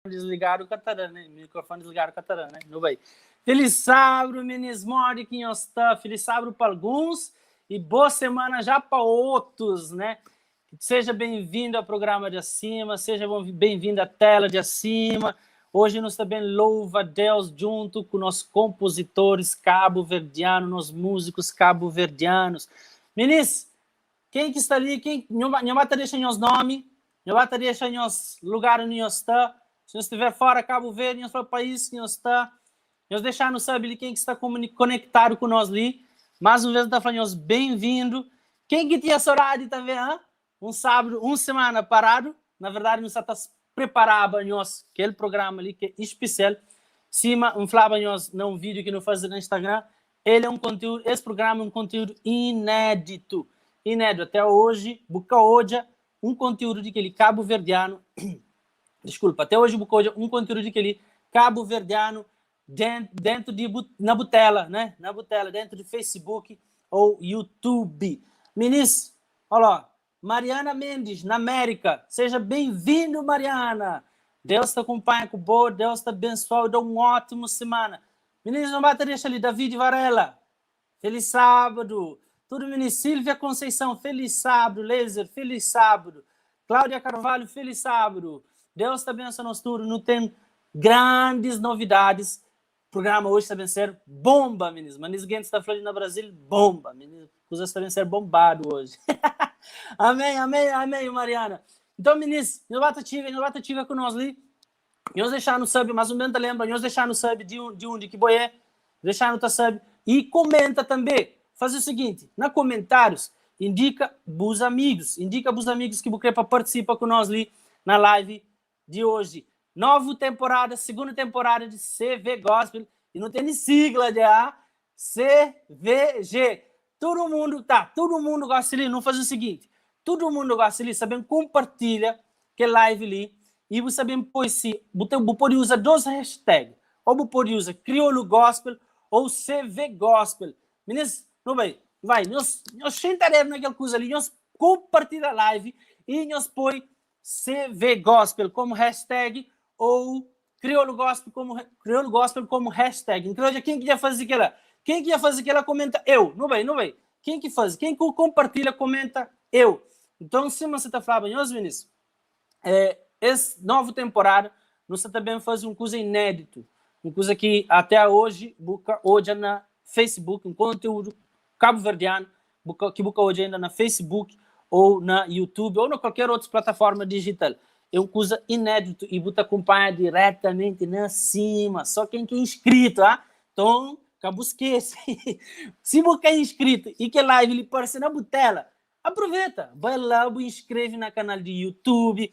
Desligaram o catarana, né? Microfone desligaram o catarana, né? Não vai. Feliz sábado, meninos, morde quem está. Feliz sábado para alguns e boa semana já para outros, né? Seja bem-vindo ao programa de acima, seja bem-vindo à tela de acima. Hoje nós também louva a Deus junto com nossos compositores cabo-verdianos, nossos músicos cabo-verdianos. Meninos, quem que está ali? Quem não vai deixar os nomes, não vai deixar os lugares onde está. Se nós estiver fora Cabo Verde, nós para o país que nós está, nós deixar no saber quem que está conectado com nós ali. Mais uma vez, está falando nós bem-vindo. Quem que tinha saudade também, hein? Um sábado, uma semana parado. Na verdade, nós está preparando nós aquele programa ali que é especial. Cima, falava nós num vídeo que nós fazemos no Instagram. Ele é um conteúdo, esse programa é um conteúdo inédito. Inédito até hoje, buca hoje, um conteúdo de aquele cabo-verdiano. Desculpa, até hoje um conteúdo de aquele cabo-verdiano dentro de na butela, né? Na butela, dentro de Facebook ou YouTube. Meninos, olha lá, Mariana Mendes, na América. Seja bem-vindo, Mariana. Deus te acompanha com boa, Deus te abençoe, dá uma ótima semana. Meninos, não bata deixa ali, David Varela. Feliz sábado. Tudo, meninos. Silvia Conceição, feliz sábado. Laser, feliz sábado. Cláudia Carvalho, feliz sábado. Deus te abençoe nós tudo. Não tem grandes novidades. O programa hoje está vencendo bomba, meninos. Manis Guedes está falando na Brasil, bomba. Meninos, coisas está vencendo bombado hoje. Amém, amém, amém, Mariana. Então, meninos, não bata ativar com nós ali. Nós deixar no sub, mais ou menos lembra, nós deixar no sub de onde que boé, deixar no sub e comenta também. faz o seguinte, na comentários, indica os amigos que você para participar com nós ali na live de hoje. Nova temporada, segunda temporada de CV Gospel, e não tem nem sigla já, CVG. Todo mundo gosta ali, não faz o seguinte, todo mundo gosta ali, sabem, compartilha que live ali, e você sabem, pois, se você pode usar 2 hashtags, ou você pode usar Crioulo Gospel, ou CV Gospel. Meninas, não vai, nós sentaremos naquela coisa ali, nós compartilhamos a live, e nós põe CV Gospel como hashtag, ou Crioulo Gospel como hashtag. Então, quem que ia fazer aquela? Quem que ia fazer aquela comenta eu. Não vai. Quem que faz? Quem que compartilha comenta eu. Então, se você está falando, meus meninos, essa nova temporada, nós também fazemos uma coisa inédito. Uma coisa que até hoje, hoje na Facebook, um conteúdo cabo-verdiano, que hoje ainda na Facebook, ou na YouTube, ou na qualquer outra plataforma digital. É uma coisa inédita e você acompanha diretamente na cima, só quem é inscrito, ah? Então, acabou esquece. Se você é inscrito e que live lhe aparece na tela, aproveita, vai lá, inscreve no canal de YouTube,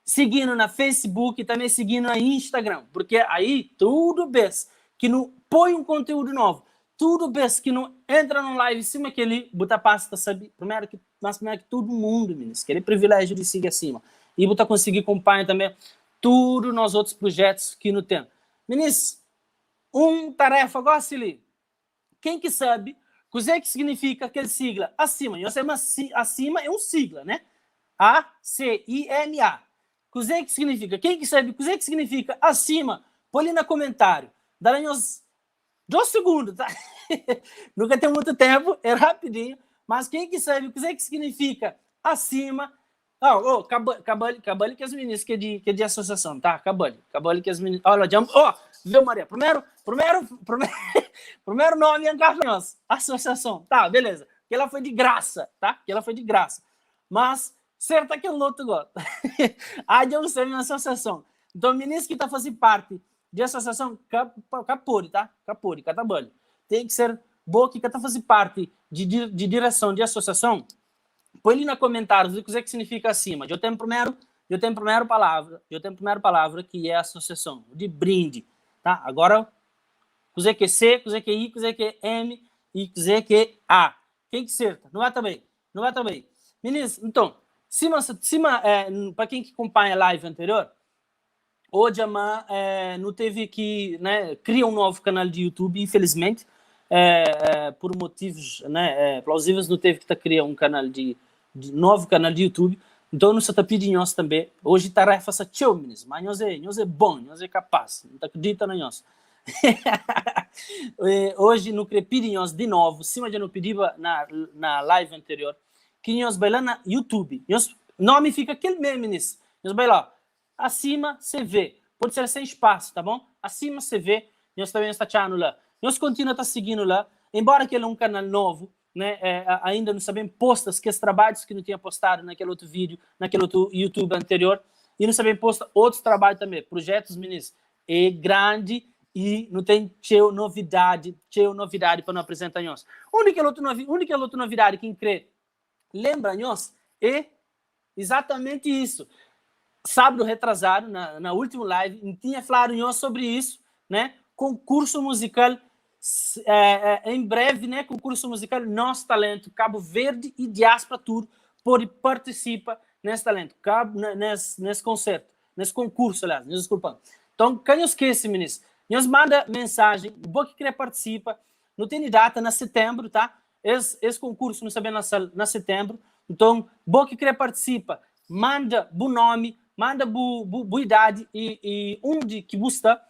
seguindo na Facebook e também seguindo na Instagram, porque aí tudo bem que não põe um conteúdo novo, tudo bem que não entra no live em cima que ele bota pasta, sabe? Primeiro que todo mundo, meninos, aquele privilégio de seguir acima. E você conseguir acompanhar também tudo nos outros projetos que não tem. Meninos, tarefa gosta ali. Quem que sabe o que significa aquele sigla acima? Eu sei, mas acima é um sigla, né? A-C-I-M-A. O que significa? Quem que sabe o que significa acima? Põe ali no comentário. Dá uns 2 segundos, tá? Nunca tem muito tempo, é rapidinho. Mas quem que sabe o que significa acima? Acabou que as meninas que é de associação, tá? Acabou que as meninas. Olha, viu, Maria? Primeiro nome é nós, associação, tá? Beleza. Que ela foi de graça, tá? Mas certo que eu não gosto. A de ser uma associação. Então, meninas que tá fazendo parte de associação, capore, tá? Catabole. Tem que ser boa que tá fazendo parte de direção de associação. Põe ali nos comentários o que significa acima. Eu tenho a primeira palavra que é associação, de brinde, tá? Agora, o que é C, o que é I, o que é M e o que é A. Quem que acerta? Não vai também. Meninas, então, para quem que acompanha a live anterior, hoje não teve que, né, criar um novo canal de YouTube, infelizmente, por motivos, né, plausíveis, não teve que criar um canal novo canal de YouTube. Então, nós está pedindo nós também. Hoje, tarefa essa tchau, meninos. Mas nós é bom, nós é capaz. Não acredita na nós. Hoje, não queria pedir nós de novo, cima já não pedi na live anterior, que nós vai lá na YouTube. Nome fica aquele mesmo, meninos. Nós vai lá. Acima, CV. Pode ser sem espaço, tá bom? Acima, CV. Nós também está achando lá. Nós continuamos seguindo lá. Embora que ele é um canal novo, né, ainda não sabemos postas que os trabalhos que não tinha postado naquele outro vídeo, naquele outro YouTube anterior, e não sabemos postar outros trabalhos também, projetos, meninos, é grande e não tem novidade para não apresentar nós. Única outra novidade que crê, lembra nós, é exatamente isso. Sábado retrasado, na última live, tinha falado nós sobre isso, né, concurso musical. Em breve, né, concurso musical Nosso Talento, Cabo Verde e Diáspora Tour pode participar nesse talento, nesse concerto, nesse concurso, aliás, desculpa. Então, quem não esquece, meninos, nos manda mensagem, boa que quer participar, não tem data, na setembro, tá? Esse concurso não sabemos na setembro, então, boa que quer participar, manda o nome, manda boa idade e onde que busca.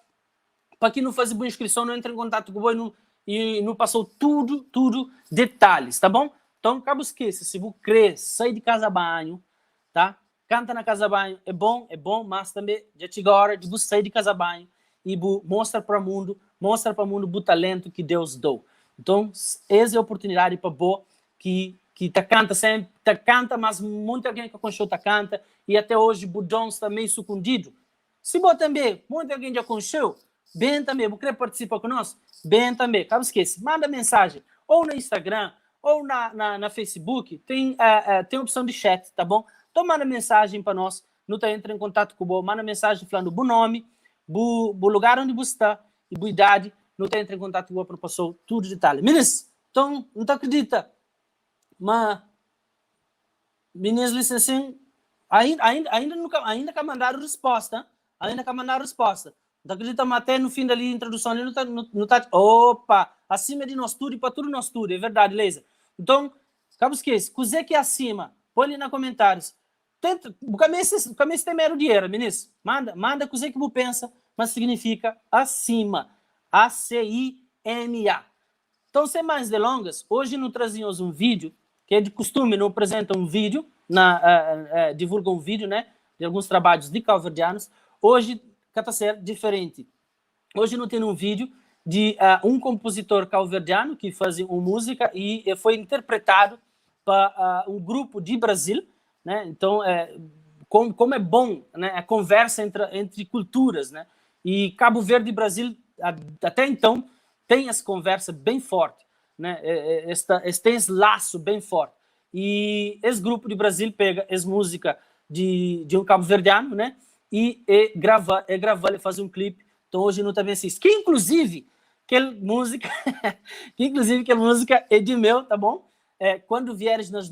Para quem não faz boa inscrição, não entra em contato com o boi e não passou tudo detalhes, tá bom? Então, acaba esqueça, se você crer, sai de casa banho, tá? Canta na casa banho, é bom, mas também já chegou a hora de você sair de casa banho e mostra para o mundo o talento que Deus deu. Então, essa é a oportunidade para você que canta sempre, canta, mas muita gente que conheceu canta e até hoje o dom está meio escondido. Se você também, muita gente já conheceu, bem também, você quer participar conosco? Bem também, cabe esquece, manda mensagem. ou no Instagram, ou na Facebook, tem a opção de chat, tá bom? Então, manda mensagem para nós, não tá entra em contato com o Bo, manda mensagem falando o nome, o lugar onde você está e a idade, não tá entra em contato com o Bo para passar tudo de detalhe. Meninas, então, não tá acredita, mas meninas licenciam, ainda que mandaram resposta, não acredita, mas até no fim da introdução, ele não tá, opa, acima de nós tudo e para tudo nós tudo, é verdade, Leisa. Então, acaba esquece, cozer que é acima, põe ali nos comentários. Tenta, o caminho tem mero dinheiro, meninas. Manda cozer que você pensa, mas significa acima. A-C-I-M-A. Então, sem mais delongas, hoje nós trazemos um vídeo, que é de costume, não apresenta um vídeo, divulga um vídeo, né, de alguns trabalhos de calverdianos. Hoje, está ser diferente. Hoje não tem um vídeo de um compositor calverdiano que faz uma música e foi interpretado para um grupo de Brasil, né? Então, como é bom, né, a conversa entre culturas, né? E Cabo Verde e Brasil, até então, tem essa conversa bem forte, né? Tem esse laço bem forte. E esse grupo de Brasil pega essa música de um cabo-verdiano, né? E grava e faz um clipe. Então, hoje não também assiste. Que, inclusive, aquela música é de meu, tá bom? Quando Vieres nas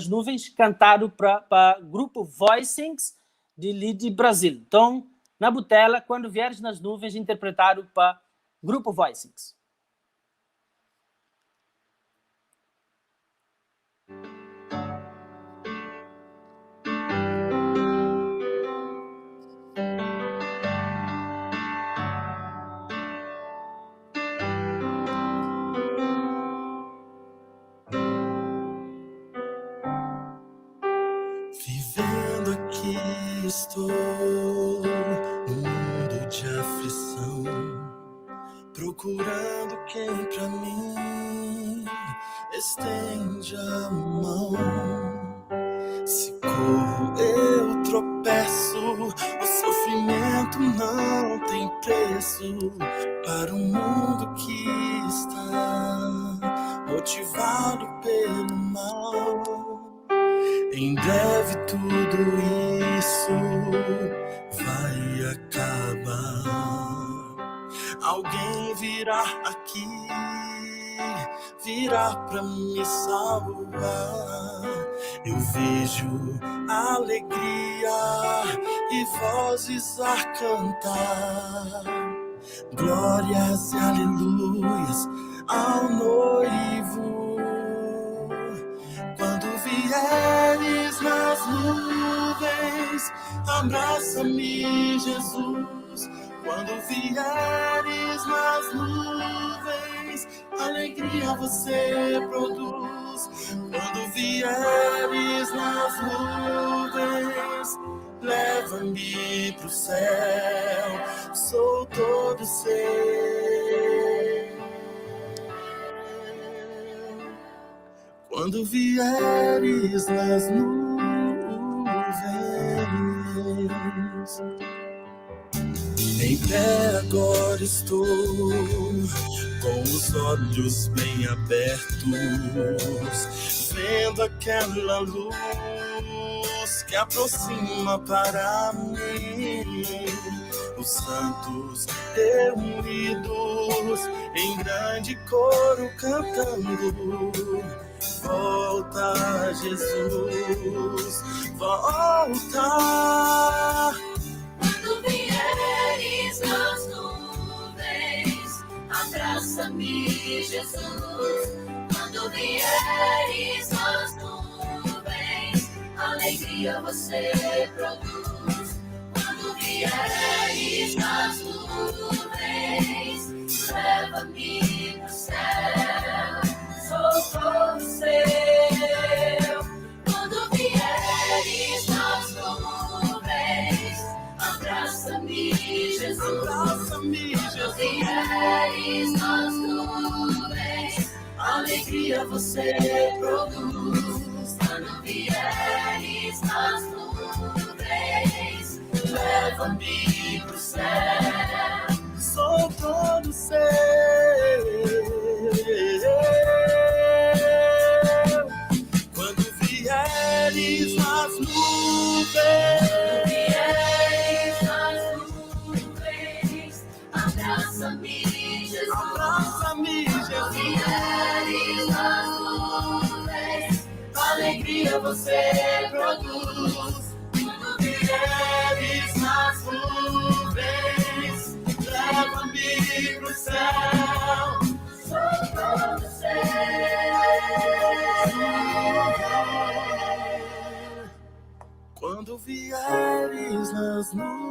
Nuvens, cantado para grupo Voicings de Brasil. Então, na Butela, Quando Vieres nas Nuvens, interpretado para grupo Voicings. Vivendo aqui estou num mundo de aflição, procurando quem pra mim estende a mão. Se corro eu tropeço, o sofrimento não tem preço para um mundo que está motivado pelo mal. Em breve tudo isso vai acabar. Alguém virá aqui, virá pra me salvar. Eu vejo alegria e vozes a cantar. Glórias e aleluias ao noivo. Quando vieres nas nuvens, abraça-me, Jesus. Quando vieres nas nuvens, alegria você produz. Quando vieres nas nuvens, leva-me pro céu, sou todo seu. Quando vieres nas nuvens, em pé agora estou, com os olhos bem abertos, vendo aquela luz que aproxima para mim. Os santos reunidos em grande coro cantando. Volta, Jesus, volta. Quando vieres nas nuvens, abraça-me, Jesus. Quando vieres nas nuvens, alegria você produz. Quando vieres nas nuvens, leva-me pro céu, sou todo seu. Quando vieres nas nuvens, abraça-me, Jesus. Abraça-me, Quando vieres nas nuvens, alegria você produz. Quando vieres nas nuvens, leva-me pro céu, sou todo seu. alegria você produz. Quando vieres nas nuvens, leva-me pro céu. Sou todo céu. Quando vieres nas nuvens,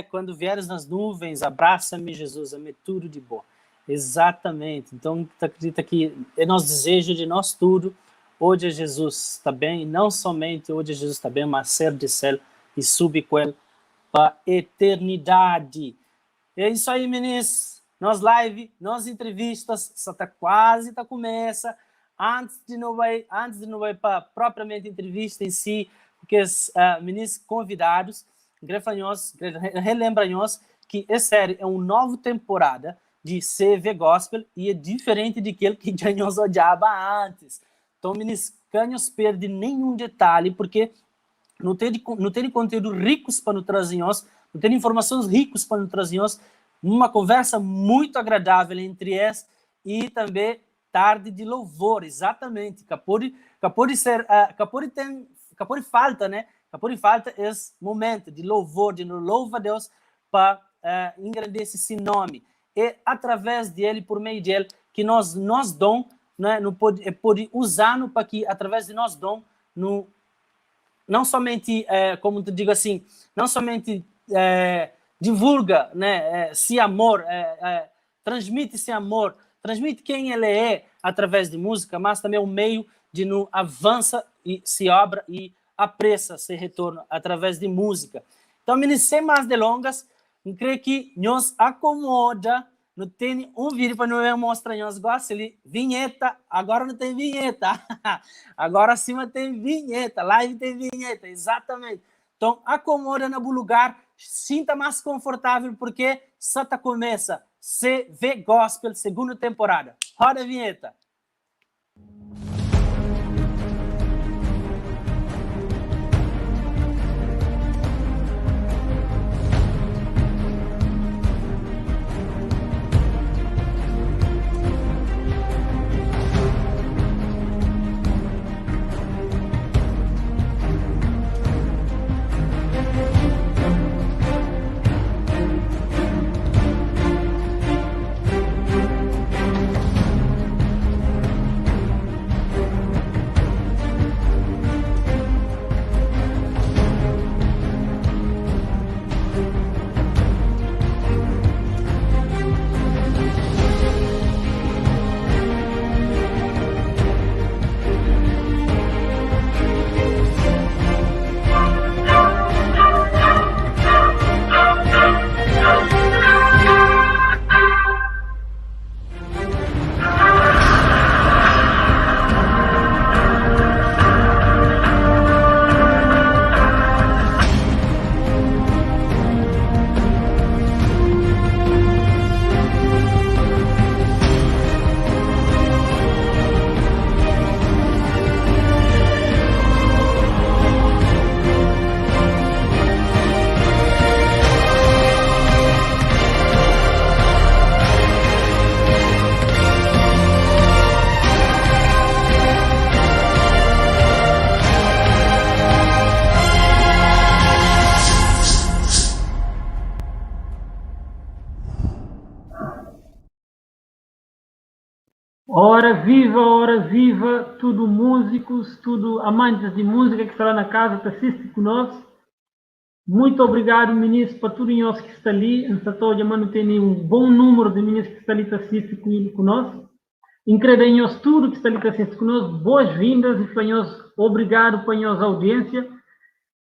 quando vieres nas nuvens, abraça-me, Jesus, ame tudo de bom. Exatamente. Então, acredita que é nosso desejo de nós tudo, hoje Jesus está bem, não somente hoje Jesus está bem, mas ser de céu e subir com ele para a eternidade. É isso aí, meninos. Nós live, nós entrevistas, só tá quase tá começa. Antes de não ir para propriamente entrevista em si, porque os meninos convidados, relembra-nos que é sério, é uma nova temporada de CV Gospel e é diferente daquele que já nos odiava antes. Então, meninos, canhos perde nenhum detalhe, porque não tem conteúdo ricos para nos trazer, não tem informações ricas para nos trazer, uma conversa muito agradável entre eles e também tarde de louvor, exatamente. Capô de falta, né? Capô de falta esse momento de louvor, de louvar a Deus para engrandecer esse nome. É através dele, por meio dele, que nós dom, né? Pode usar no para que através de nós dom, não somente, como te digo assim, não somente divulga, né, esse amor, transmite esse amor, transmite quem ele é através de música, mas também é um meio de nos avança e se obra e apressa esse retorno através de música. Então, meninos, sem mais delongas, eu creio que nos acomoda, não tem um vídeo para nos mostrar, nós gostamos de vinheta, agora não tem vinheta, agora acima tem vinheta, live tem vinheta, exatamente. Então, acomoda no lugar, sinta mais confortável, porque só começa CV Gospel, segunda temporada. Roda a vinheta. Ora viva, tudo músicos, tudo amantes de música que estará na casa, que assiste conosco. Muito obrigado, ministro, para tudo nós que está ali. Em mano tem um bom número de ministros que está ali, que assiste conosco. Incredemos tudo que está ali, que assiste conosco. Boas-vindas e obrigado para a nossa audiência.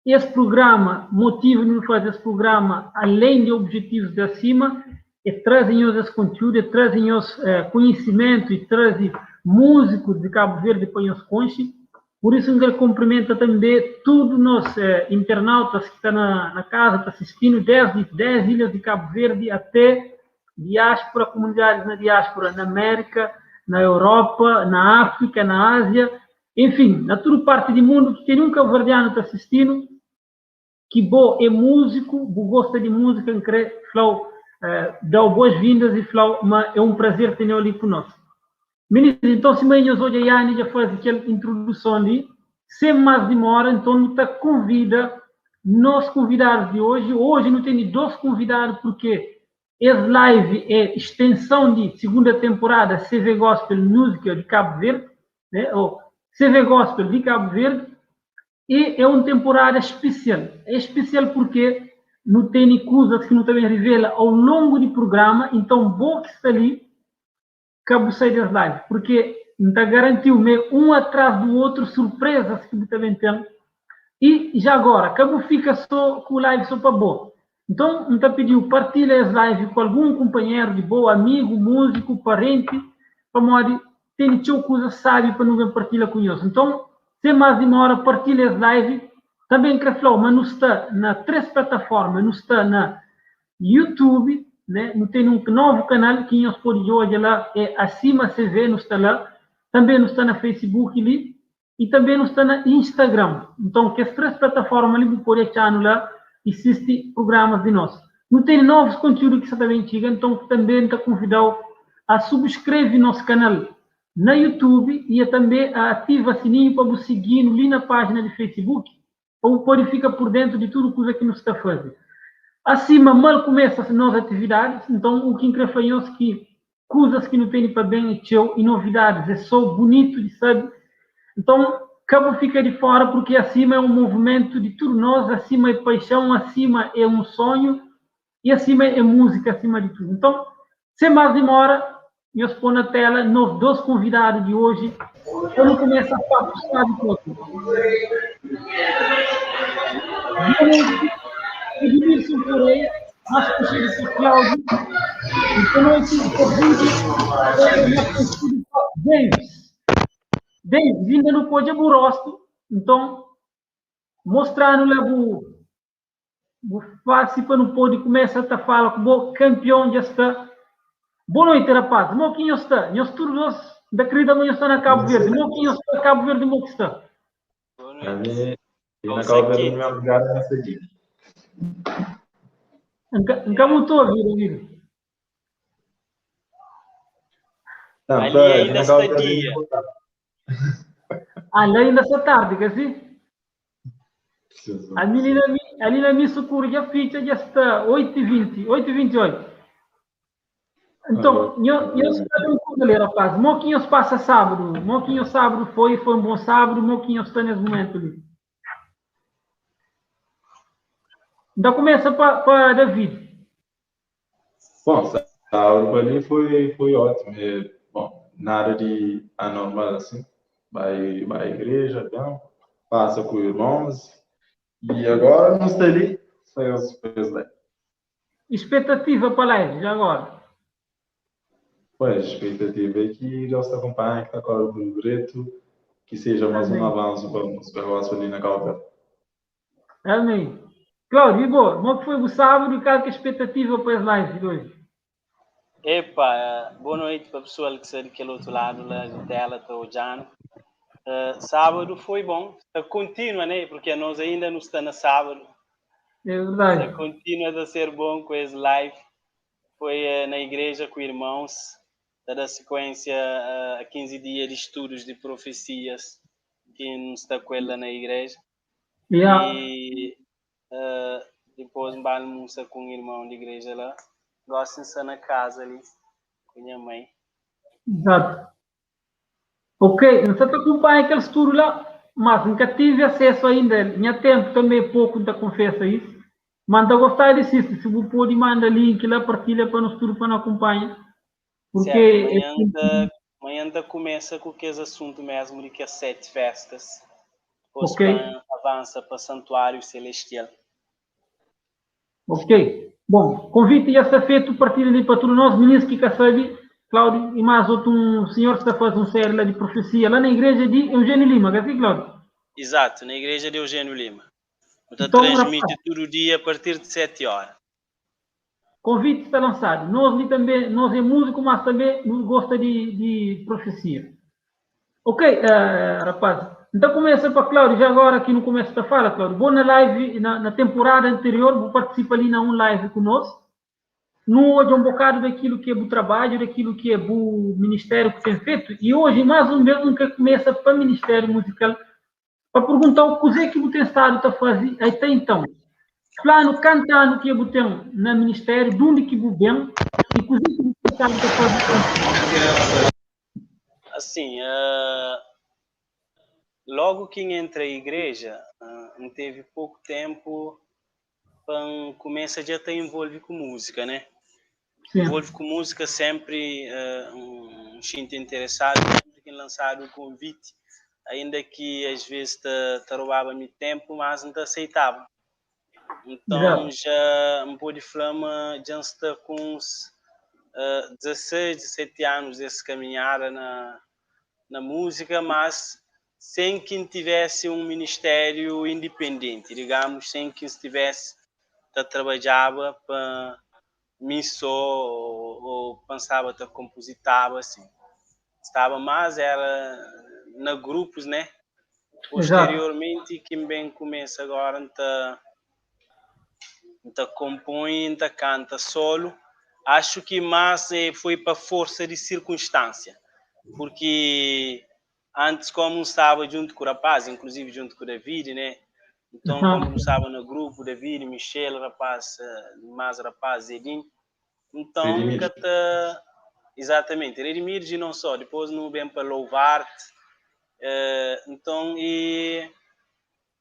Esse programa, motivo de fazer esse programa, além de objetivos de acima, trazem-nos esse conteúdo, trazem-nos conhecimento e trazem músicos de Cabo Verde para nos conhecer. Por isso, eu cumprimento também todos os internautas que estão na casa, que estão assistindo, desde 10 ilhas de Cabo Verde até diáspora, comunidades na diáspora, na América, na Europa, na África, na Ásia, enfim, na toda parte do mundo que tem um cabo-verdiano está assistindo, que bom é músico, gosta de música, dá boas-vindas e falou, mas é um prazer ter ali conosco. Ministro, então, se nós hoje a Yane já faz aquela introdução ali, sem mais demora, então, nos convida, nós convidados de hoje, não tem 2 convidados, porque esse live é extensão de segunda temporada CV Gospel Musical de Cabo Verde, né? Ou CV Gospel de Cabo Verde, e é uma temporada especial. É especial porque não tem coisas que não também revela ao longo do programa, então, bom que está ali, Cabo sai das live, porque não está garantido um atrás do outro, surpresas que também tem. E já agora, Cabo fica só com o live só para boa. Então, não está pedindo partilha as lives com algum companheiro de boa, amigo, músico, parente, para modo tem coisa sabe para não ver partilha com nós. Então, sem mais demora, partilha as lives. Também quero falar, mas não está na 3 plataformas, não está na YouTube, né? Não tem um novo canal que nós podemos hoje lá, é Acima CV, não está lá. Também não está na Facebook ali, e também não está na Instagram. Então, que as 3 plataformas ali, por esse ano lá, existem programas de nós. Não tem novos conteúdos que você também chega, então também está convidado a subscrever nosso canal na YouTube e também a ativa o sininho para você seguir ali na página de Facebook, ou pode ficar por dentro de tudo coisa que nós está fazendo. Acima, mal começa as nossas atividades, então o que incrível é que coisas que não tem para bem é teu, e novidades, é só bonito de saber. Então, Cabo fica de fora porque acima é um movimento de todos nós, acima é paixão, acima é um sonho e acima é música, acima de tudo. Então, sem mais demora, eu expor na tela nos 2 convidados de hoje. Eu não começo a falar de tudo. Edmilson Correia, nosso conselheiro de Cláudio, então nós Davis, ainda não pode rosto, então, mostrando lá o fácil para não pode começar a falar com o campeão já está. Boa noite, rapaz. Moquinho está. Nós todos da querida manhã está na Cabo Verde. Moquinho está, Cabo Verde, Moquinho está. Na Cabo Verde, meu lugar é nessa aqui. Nunca mudou a vida, amigo. Ali ainda está dia. Ali ainda está tarde, quer dizer? Ali na minha socorro já ficha, já está 8h20, 8h28. Então, eu espero tudo ali, rapaz. Moquinhos passa sábado. Moquinhos sábado foi um bom sábado. Moquinhos está nesse momento ali. Então começa para David. Bom, sábado ali foi ótimo. Bom, nada de anormal assim. Vai à igreja, então, passa com os irmãos. E agora não está ali. Saiu as coisas lá. Expectativa para lá, já agora. Pois, a expectativa é que Deus te acompanhe, que está com o direito, que seja mais um avanço para o negócio ali na Calda. Amém. Cláudio, Igor, como que foi o sábado e qual é a expectativa para as lives de hoje? Epa, boa noite para o pessoal que está daquele outro lado lá da tela, está olhando. Sábado foi bom, continua, né? Porque nós ainda não estamos no sábado. É verdade. Continua a ser bom com as lives. Foi na igreja com irmãos, da sequência a 15 dias de estudos de profecias que nos está com ela na igreja. Yeah. E depois vamos com o irmão de igreja lá. Gosto de estar na casa ali com minha mãe. Exato. Ok, não sei se acompanha aquele estudo lá, mas nunca tive acesso ainda. Minha tempo também pouco, não confesso isso. Mas não gostar disso, se você pode mandar link lá, partilha para nós tudo para não acompanhar. Porque amanhã começa com aqueles assuntos mesmo de que as 7 festas. Depois avança para o Santuário Celestial. Ok. Bom, convite já está feito, partilha ali para todos nós, meninos que quer saber, Cláudio, e mais outro senhor que está fazendo série lá de profecia, lá na igreja de Eugênio Lima, quer dizer, Cláudio? Exato, na igreja de Eugênio Lima. Então, transmite todo dia a partir de 7 horas. convite está lançado. Nós ali também, nós é músico, mas também nos gosta de profecia. Ok, rapaz. Então começa para Cláudio, já agora aqui no começo da fala, Cláudio. Vou na live, na temporada anterior, vou participar ali na live conosco. Não hoje um bocado daquilo que é o trabalho, daquilo que é o ministério que tem feito. E hoje, mais um mesmo que começa para o Ministério Musical, para perguntar o que é que o tem estado a fazer até então. Plano, cantando que eu tenho no Ministério, de onde que eu venho, e o que é que o tem estado a fazer. Assim, logo que entrei à igreja, não teve pouco tempo para começar já a envolver com música, né? Sim. Envolve com música sempre um gente interessado, sempre que lançaram o convite, ainda que às vezes te roubava muito tempo, mas não te aceitava. Então já um pouco de flama, já está com uns 16, 17 anos desse caminhar na música, mas sem que tivesse um ministério independente, digamos, sem que estivesse trabalhava para mim só ou pensava que compositava assim. Estava mais era na grupos, né? Posteriormente que bem começa agora então compõe, então canta solo. Acho que mais foi para força de circunstância, porque antes como estava junto com o rapaz, inclusive junto com o David, né? Então como estava no grupo, David, Michel, rapaz, mais rapaz, Edinho, então exatamente, Redimir e não só, depois não vem para louvar-te, então e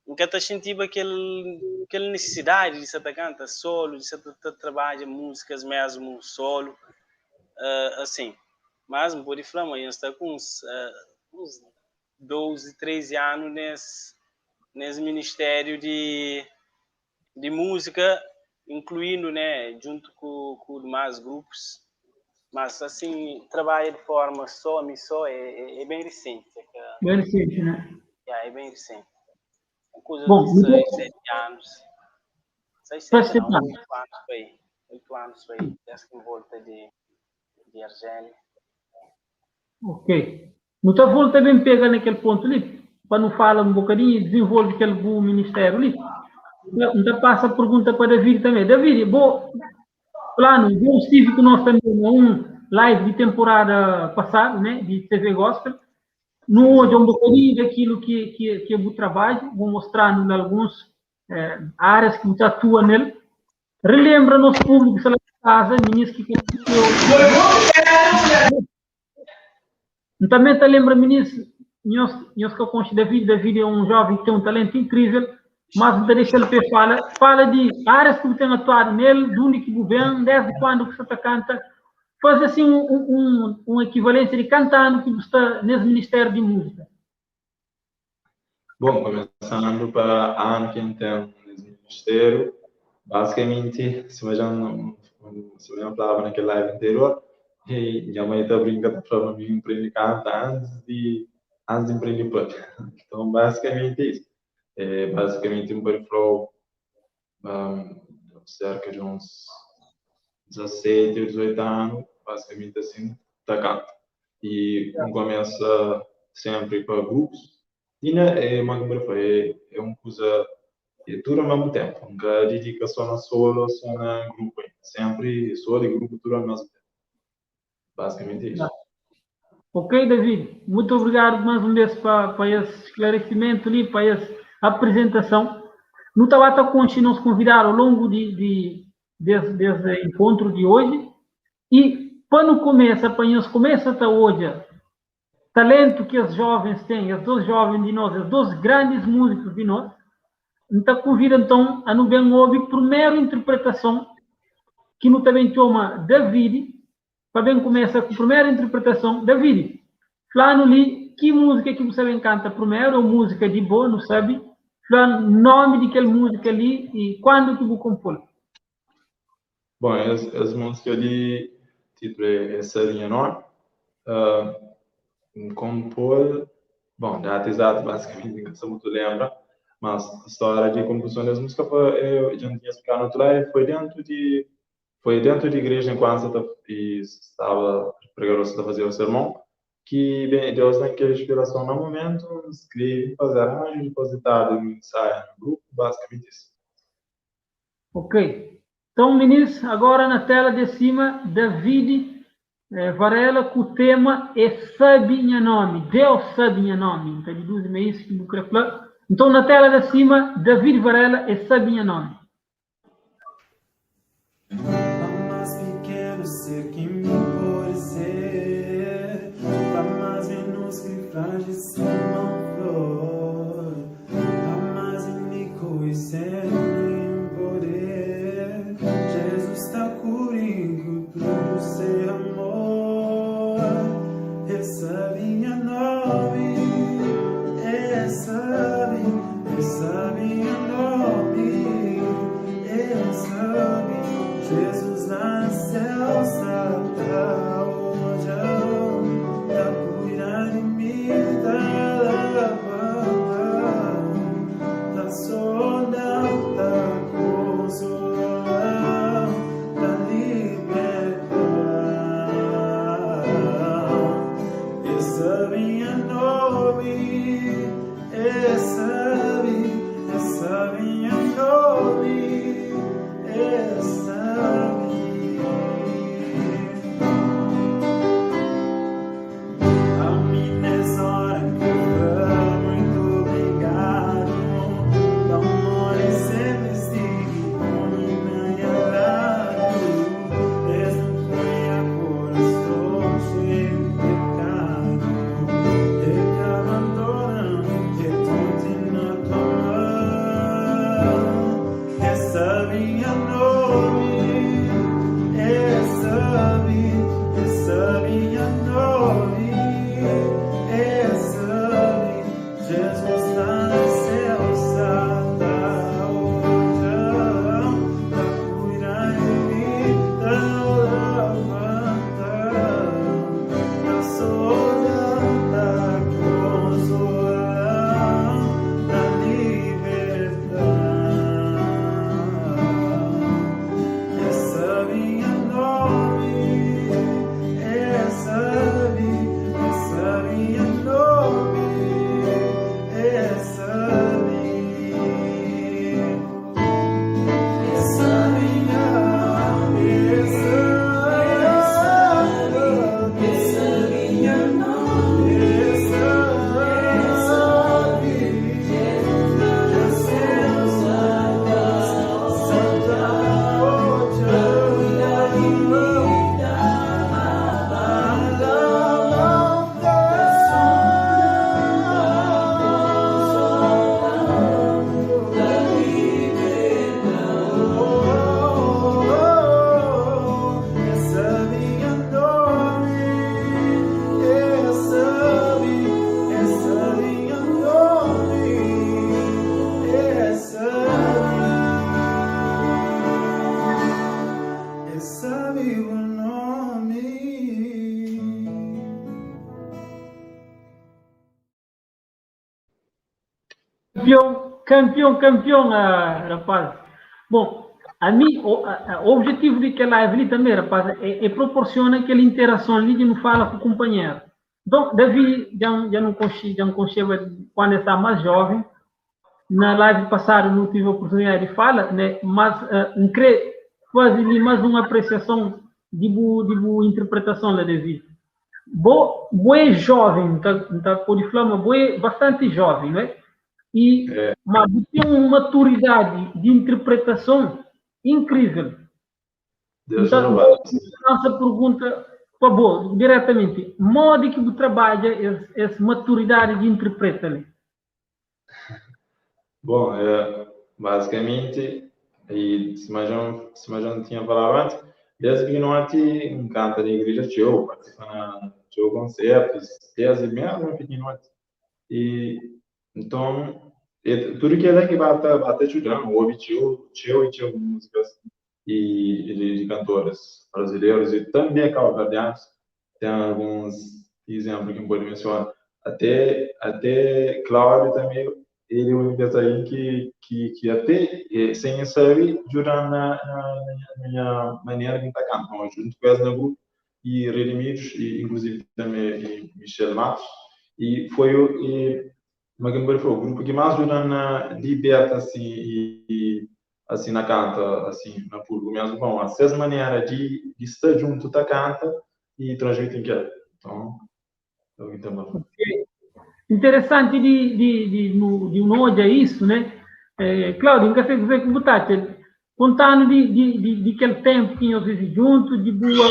nunca te sentiu aquela necessidade de se cantar solo, de se trabalhar músicas mesmo solo, assim. Mas não pode falar, mas está com uns 12, 13 anos nesse ministério de música, incluindo, né, junto com demais grupos. Mas, assim, trabalha de forma só é bem recente. Bem recente, né? É bem recente. Coisa Bom, de 6, 7 anos. 6, 7 não, 8 anos foi aí. 8 anos foi aí, desde que volta de Argélia. Ok. Muita volta também pega naquele ponto ali, para não falar um bocadinho e desenvolve aquele bom ministério ali. Então passa a pergunta para David também. David, bom, plano, eu estive com nós também num live de temporada passada, né, de TV Gospel. No hoje é um bocadinho daquilo que é o trabalho, vou mostrar em algumas áreas que você atua nele. Relembra nosso público, se lá em casa, meninos que também te lembra, meninos, nós que eu conheço David é um jovem que tem um talento incrível, mas não deixa ele fala de áreas que você tem atuado nele, de onde que vem, desde quando que você canta, faz assim um equivalência de cantando que você está nesse ministério de música. Bom, começando para ano que tem nesse ministério, basicamente, se eu falava naquele live anterior, e minha mãe está brincando para mim empreender canta antes de empreender punk. Então, basicamente isso. Basicamente, um perfil cerca de uns 17, 18 anos, basicamente assim, tá canta. E começa sempre com grupos. E é uma coisa tudo ao mesmo tempo. Nunca dedica só na solo, só na grupo. Sempre solo e grupo tudo ao mesmo tempo. Basicamente isso. Ok, David. Muito obrigado mais uma vez para esse esclarecimento ali, para essa apresentação. No Tabata Conchi nos convidaram ao longo desse encontro de hoje. E para no começo, para nós começa até hoje, talento que os jovens têm, os dois jovens de nós, os dois grandes músicos de nós, então convido então a não bem ouvir primeira interpretação que no também toma David, para bem começar com a primeira interpretação. David, falando ali, que música que você canta primeiro, ou música de boa, não sabe? Falando nome daquela música ali e quando que você compõe. Bom, as músicas ali, tipo, essa linha enorme, compor, bom, data exata, basicamente, não sou muito lembra, mas a história de composição das músicas, eu já não tinha explicado no outro lado, foi dentro de foi dentro da igreja, enquanto estava pregando, a fazer o sermão, que bem, Deus tem aquela inspiração no momento, escreve, fazer arranjo, depositar no ensaio no grupo, basicamente isso. Ok. Então, ministro, agora na tela de cima, David Varela, com o tema é Sabe Minha Nome. Deus sabe minha nome. Então, deduz-me isso que eu quero falar. Então, na tela de cima, David Varela é Sabe Minha Nome. Há mais pequeno ser que me pode ser, há mais minúsculo e frágil ser uma flor, há mais iníquo e sem nenhum poder. Jesus está comigo, tudo ser amor. Recebe minha nome, recebe minha nome, recebe. Jesus nasceu, está hoje, está cuidando de mim, está lavando, está sonhando, está consolando, está libertando. Essa minha nome, essa minha nome, essa. Campeão, rapaz. Bom, o objetivo daquela live ali também, rapaz, é proporcionar aquela interação ali de não fala com o companheiro. Então, Davi já não concheva quando está mais jovem. Na live passada não tive a oportunidade de falar, né? Mas creio fazer ali mais uma apreciação de boa interpretação da Davi. Boa jovem, tá pode falar, mas boa bastante jovem, né? Mas tem uma maturidade de interpretação incrível. Deus então, não vai. Nossa pergunta, por favor, diretamente, modo que você trabalha essa maturidade de interpretar? Bom, basicamente, e se mais não tinha falado antes, desde que não te encanta na igreja teu, participa de concertos, desde mesmo pequeno. E então, tudo que é que vai até estudando, ouve teu músicas de cantores brasileiros e também cabo-verdianos. Tem alguns exemplos que eu posso mencionar. Até Cláudio também ele é um pessoal que até sem saber jurando na minha maneira de estar cantando junto com eles no grupo e Redimidos e inclusive também e Michel Matos e foi o grupo que mais jurando na liberta assim e assim na canta assim na público mesmo bom essas maneiras de estar junto da canta e transmitir que então interessante de hoje é isso, né? Cláudio, nunca sei dizer que botaste, contando de aquele tempo que nós vivemos juntos, de boa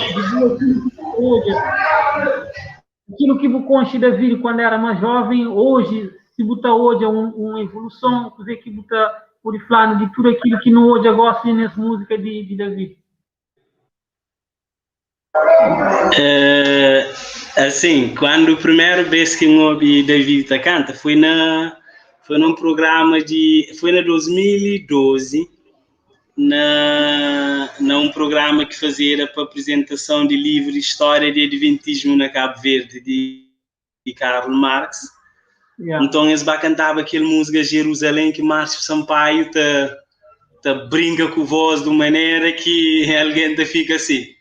hoje, aquilo que você conhece da vida quando era mais jovem, hoje, se botar hoje é uma evolução, quer dizer que botar por falar de tudo aquilo que não hoje gosta nessa música de David. Assim, quando a primeira vez que eu ouvi David canta foi num programa foi na 2012 num programa que fazia para apresentação de livro História de Adventismo na Cabo Verde de Karl Marx. Então eles cantavam aquela música Jerusalém que Márcio Sampaio te brinca com a voz de uma maneira que alguém te fica assim.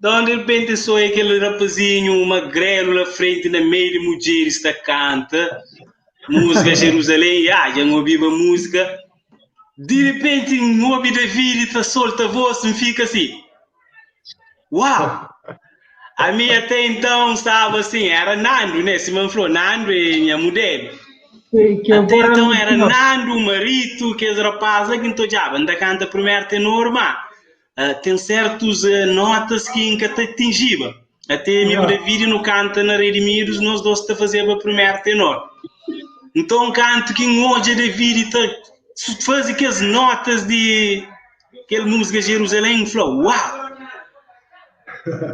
Então, de repente, sou aquele rapazinho, magrelo na frente, na meio de mulheres que canta, música Jerusalém, já ouvi a música. De repente, ouvi David e solta a voz e fica assim. Uau! A minha até então estava assim, era Nando, né? Se me falou, Nando é minha modelo. Até então era Nando, o marido, que é rapaz, que então já, ainda canta primeiro tenor, mas... tem certas notas que nunca te atingiam. Até mesmo David no canta na Redimidos, nós dois te fazemos o primeiro tenor. Então canto que hoje David faz aquelas notas de aquela música Jerusalém, falou, uau!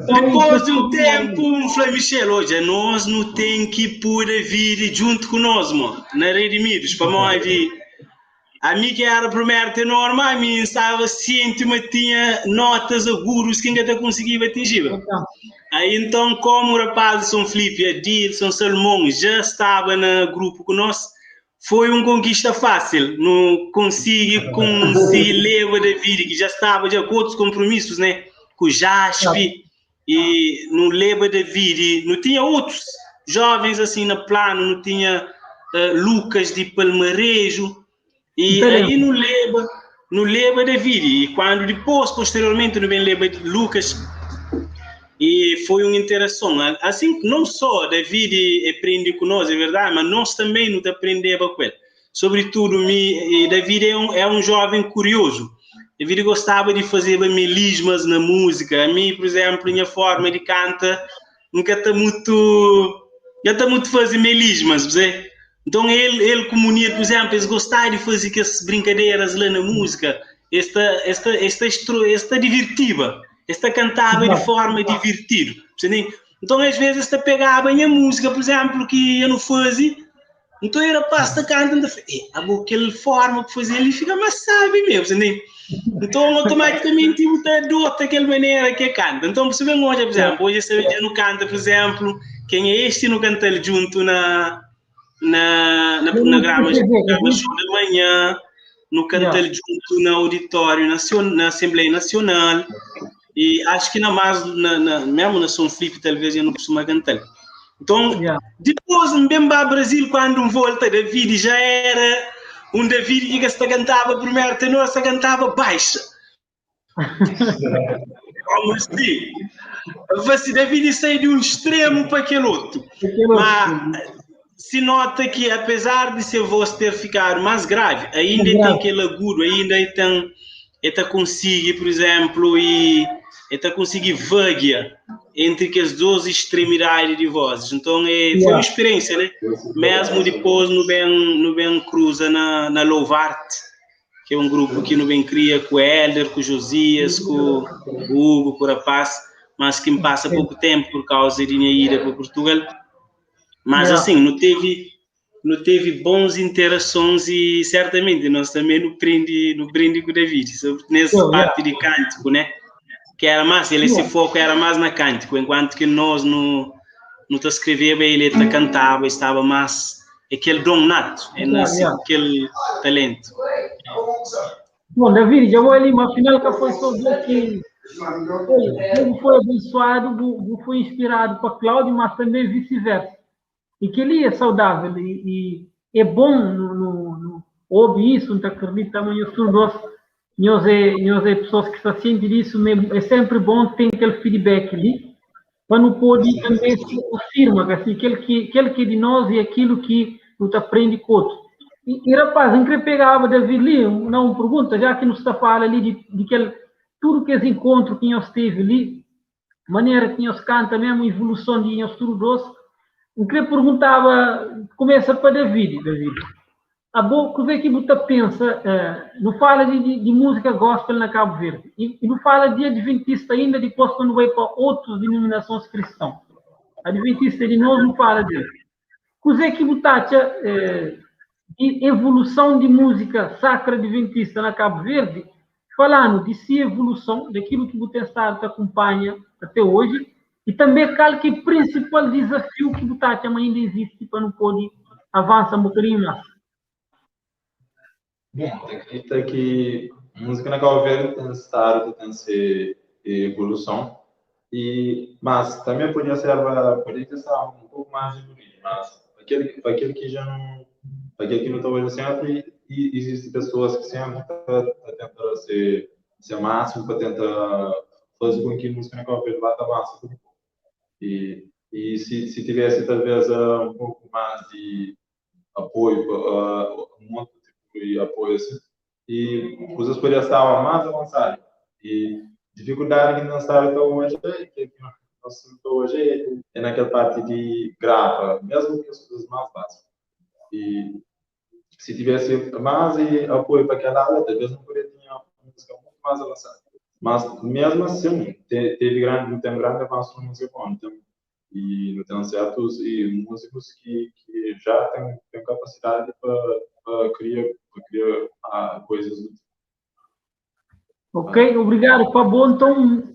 Depois de um tempo, falei, Michel, hoje nós não temos que pôr David junto conosco, mano, na Redimidos, para nós a mim que era o primeiro tenor, mas a mim estava ciente, mas tinha notas agudas que ainda conseguia atingir. Aí então, como o rapaz de São Filipe, Adilson, Salomão já estava no grupo conosco, foi uma conquista fácil. Não consegui leva da vida, que já estava já com outros compromissos, né? Com o Jaspe, e não leva da vida. Não tinha outros jovens assim no plano, não tinha Lucas de Palmarejo. E aí no leva David, e quando depois, posteriormente, no bem leva Lucas, e foi uma interação, assim, não só David aprende conosco, é verdade, mas nós também não aprendemos com ele. Sobretudo, David é um jovem curioso, David gostava de fazer melismas na música, a mim, por exemplo, minha forma de cantar, nunca está muito fazer melismas, você? Então ele comunica, por exemplo, eles gostavam de fazer essas brincadeiras lá na música, esta divertiva, esta cantava de forma divertida. Então às vezes esta pegava a minha música, por exemplo, que eu não fazia, então era para esta cantando, aquela forma que fazia ele fica mais sabe mesmo, então automaticamente eu adota aquela maneira que canta. Então você vê hoje, por exemplo, hoje eu não canta, por exemplo, quem é este não canta ele junto na gravação da manhã, no cantar junto no auditório na Assembleia Nacional, e acho que mesmo na São Filipe talvez eu não costumo cantar. Então, depois bem para o Brasil, quando volta David, já era um David que se cantava primeiro tenor, se cantava baixa. Como assim? David saiu de um extremo para aquele outro. Mas se nota que, apesar de seu voz ter ficado mais grave, ainda tem aquele agudo, ainda consegue, por exemplo, conseguir vaguear entre as duas extremidades de vozes. Então, foi uma experiência, né? Mesmo depois, no bem cruza na Louvarte, que é um grupo que no bem cria com o Helder, com o Josias, com o Hugo, com o Rapaz, mas que me passa pouco tempo por causa de minha ida para Portugal. Mas assim, não teve bons interações e certamente nós também não prende com o David, nessa parte de cântico, né? Que era mais, ele se foca era mais na cântico, enquanto que nós não escrevia, ele cantava, estava mais aquele dom nato, é nascer aquele talento. Bom, David, já vou ali, mas afinal que foi só dizer que ele foi abençoado, foi inspirado para Cláudio, mas também vice-versa. E que ele é saudável e é bom ouvir isso, não acredito, mas nós é pessoas que se sentem disso mesmo, é sempre bom ter aquele feedback ali, para não poder também se afirma, assim, aquele que é de nós e aquilo que nos aprende com outro. E rapaz, não queria pegar David ali, não pergunta, já que nos está falando ali de tudo que eles encontram que nós teve ali, maneira que nós canta mesmo, evolução de nós tudo doce, eu queria perguntar, começa para David. A boa, o que você pensa, não fala de música gospel na Cabo Verde, e não fala de adventista ainda, depois quando vai para outras denominações cristãs. Adventista de nós não fala disso. O que você acha de evolução de música sacra adventista na Cabo Verde, falando de si evolução, daquilo que você acompanha até hoje, e também qual que é o principal desafio que você acha ainda existe para não poder avançar um bocadinho mais. Bom, acredito que a música na Cabo Verde tem ser evolução, mas também podia ser um pouco mais evoluído, mas aquele que já não, aquele que não está hoje sempre, e existem pessoas que sempre estão tentando ser máximo para tentar fazer com que a música na Cabo Verde vá avançar um pouco. E se tivesse talvez um pouco mais de apoio, um monte de apoio assim, e coisas poderiam estar mais avançadas. E dificuldade que nós estamos hoje, que nós estamos hoje, é naquela parte de grava, mesmo que as coisas mais básicas. E se tivesse mais apoio para aquela área, talvez não poderia ter uma música muito mais avançada. Mas mesmo assim, tem grande avanço na música bom. E tem certos músicos que já têm capacidade para criar coisas do tipo. Ok, obrigado, Pablo. Então,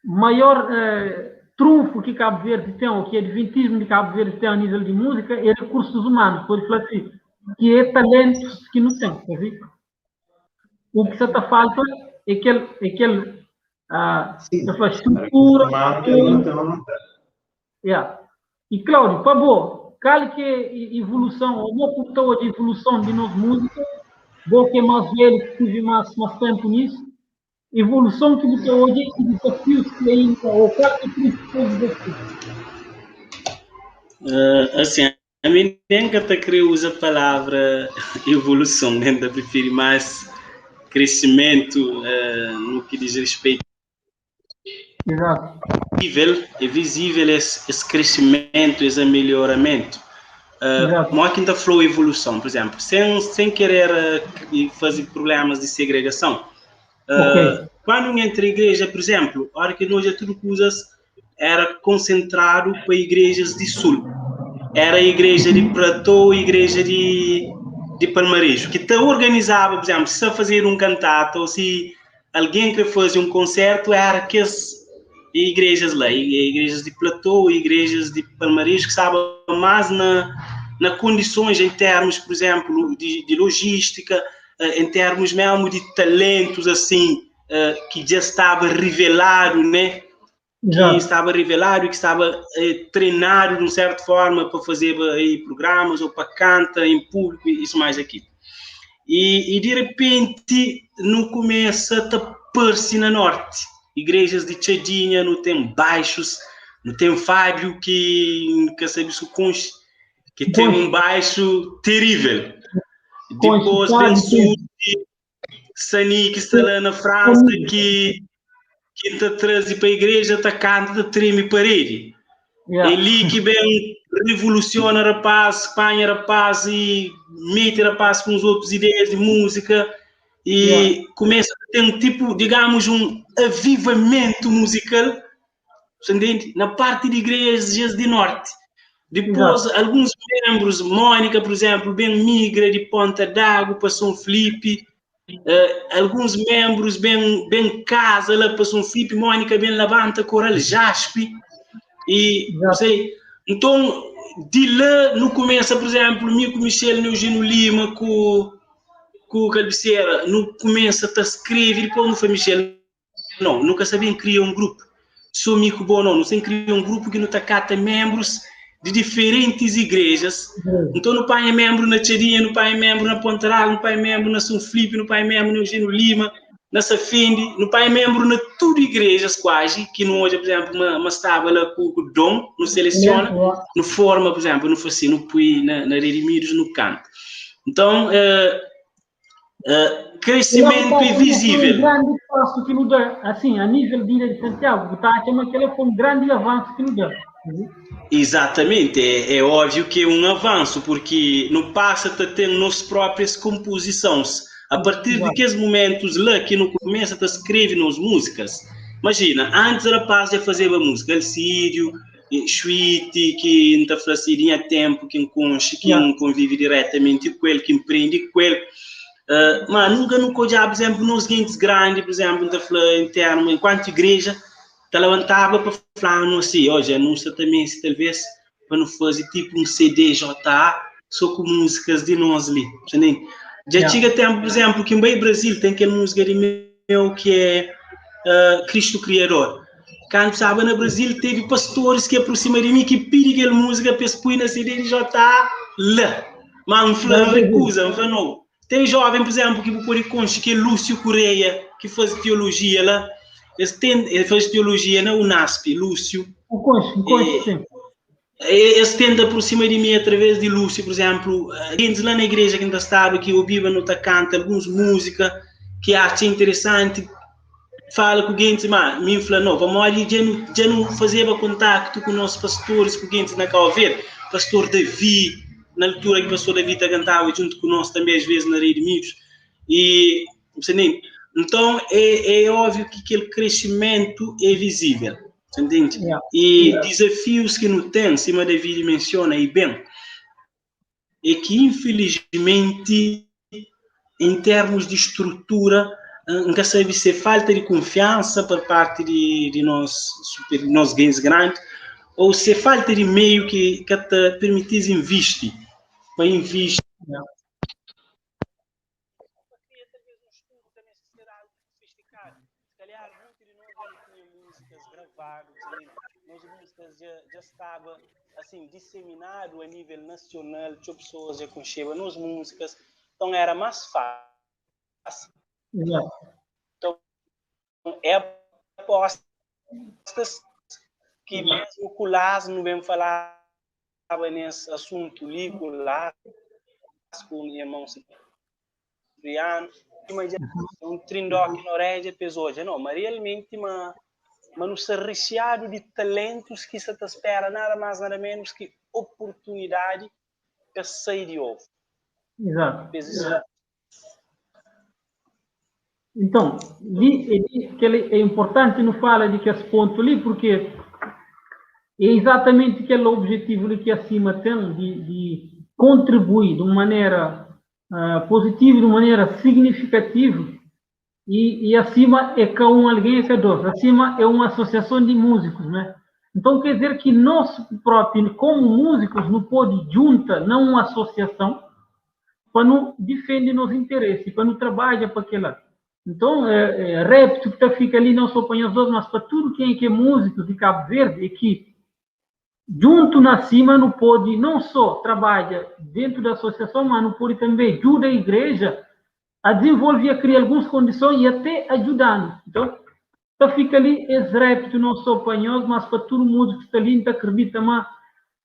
o maior trunfo que Cabo Verde tem, ou que o adventismo de Cabo Verde tem a nível de música, é recursos humanos, pode falar assim, que é talentos que não tem, tá vendo? O que está falta é aquele estrutura. E Cláudio, Pablo, qual que é a evolução, uma cultura de evolução de nós música, vou que é mais velho, que tive mais tempo nisso, evolução que você hoje, que desafios que ainda, ou qual que é o principal desafio? Assim, a mim nunca queria usar a palavra evolução, ainda prefiro mais crescimento no que diz respeito. Exato. É visível esse crescimento, esse melhoramento. Uma quinta flow evolução, por exemplo, sem querer fazer problemas de segregação. Quando entra a igreja, por exemplo, a hora que nós já tudo coisas era concentrado para igrejas de sul. Era a igreja de Platô, a igreja de Palmarejo, que organizava, por exemplo, se fazer um cantato ou se alguém quer fazer um concerto, era que as igrejas lá, igrejas de Platô, igrejas de Palmarejo, que estavam mais na condições em termos, por exemplo, de logística, em termos mesmo de talentos, assim, que já estava revelado, né? Que estava revelado e que estava treinado de uma certa forma para fazer programas ou para cantar em público, isso mais aqui. E de repente, não começa a tapar-se na norte. Igrejas de Tchadinha, não tem baixos, não tem Fábio, que sabe se conche, que tem um baixo terrível. Depois, Ben Sul, Sani, que está lá na França, que está trazendo para a igreja, está cantando, treme parede. Ele que bem revoluciona rapaz, Espanha rapaz, e mete rapaz com as outras ideias de música, e começa a ter um tipo, digamos, um avivamento musical, entende? Na parte de igrejas de norte. Depois, alguns membros, Mônica, por exemplo, bem migra de Ponta d'Água para São Felipe, alguns membros bem casa lá para São Felipe, Mônica bem levanta Coral Jaspe, e não sei, então de lá, no começo, por exemplo, mim com o Michel Eugênio Lima, com o Calbiceira, no começo a escrever, depois não foi Michel, não, nunca sabia criar um grupo. Sou mico bom, não sei criar um grupo que não cata membros de diferentes igrejas. Então, no pai é membro na Tchadinha, no pai é membro na Pontaral, no pai é membro na São Filipe, no pai é membro na Eugênio Lima, na Safindi, no pai é membro na tudo igrejas quase, que não hoje, por exemplo, uma estava lá com o Dom, no seleciona, no forma, por exemplo, no Faci, no Pui, na Redimidos, no canto. Então, crescimento é visível. Um grande passo que nos dá, assim, a nível de Ilha de Santiago, está a chamar que foi um grande avanço que nos dá. Exatamente, é óbvio que é um avanço, porque no passado tem nossas próprias composições. A partir de aqueles momentos lá que no começo a escrever nas músicas, imagina, antes era rapaz de fazer a música, Alcídio, Chuite, que não fazia tempo, que convive diretamente com ele, que empreende com ele. Mas nunca no codiabo, por exemplo, nos guintes grandes, por exemplo, interno, enquanto igreja, te levantava para falar, não sei, hoje anuncia também, se talvez, para não fazer tipo um CD JA, só com músicas de nós ali, entendeu? Já tinha tempo, por exemplo, que em Brasil tem aquela música de meu que é Cristo Criador. Quando sabe, no Brasil teve pastores que aproximam de mim, que pedem aquela música para se pôr na CD de JA lá. Mas não recusa, não. Tem jovem, por exemplo, que por concha, que é Lúcio Correia, que faz teologia lá. Ele faz teologia na UNASP, Lúcio. O concha, sim. Eles tendem a aproximar de mim através de Lúcio, por exemplo. Gente lá na igreja que ainda estava, que o Bíblia não canta, algumas músicas que acha interessante. Fala com gente, mas me fala, não, vamos ali, já não fazia contato com nossos pastores, com gente na Calveira. Pastor Davi, na altura que o pastor Davi cantava junto conosco também, às vezes, na Redimidos. E, então, é óbvio que aquele crescimento é visível, entende? E desafios que não tem, cima da Davi menciona aí bem, é que, infelizmente, em termos de estrutura, nunca sabe se falta de confiança por parte de nós gays grandes, ou se falta de meio que te permitisse investir. Para investir. As músicas já estavam assim disseminado a nível nacional, tinha pessoas já conheciam nas músicas, então era mais fácil. Então é apostas que mesmo o Colas não vem falar nesse assunto ali, Colas com o irmão Cipriano, mas um trindó que não é de pessoa, não, mas realmente mas no recheado de talentos que se te espera nada mais, nada menos que oportunidade que sair de ovo. Exato. Então, é importante não falar de que esse ponto ali, porque é exatamente aquele objetivo que acima tem de contribuir de uma maneira positiva, de uma maneira significativa. E acima é que alguém é que dois. Acima é uma associação de músicos, né? Então quer dizer que nós próprios, como músicos, não pode juntar, não uma associação, para não defender nos interesses, para não trabalhar para aquilo. Então, repto que fica ali não só para os dois, mas para tudo quem é músico de Cabo Verde, é que junto na cima não pode, não só trabalha dentro da associação, mas não pode também ajuda a igreja a desenvolver, a criar algumas condições e até ajudando. Então, fica ali esse repto não só para nós, mas para todo mundo que está ali, que acredita, mas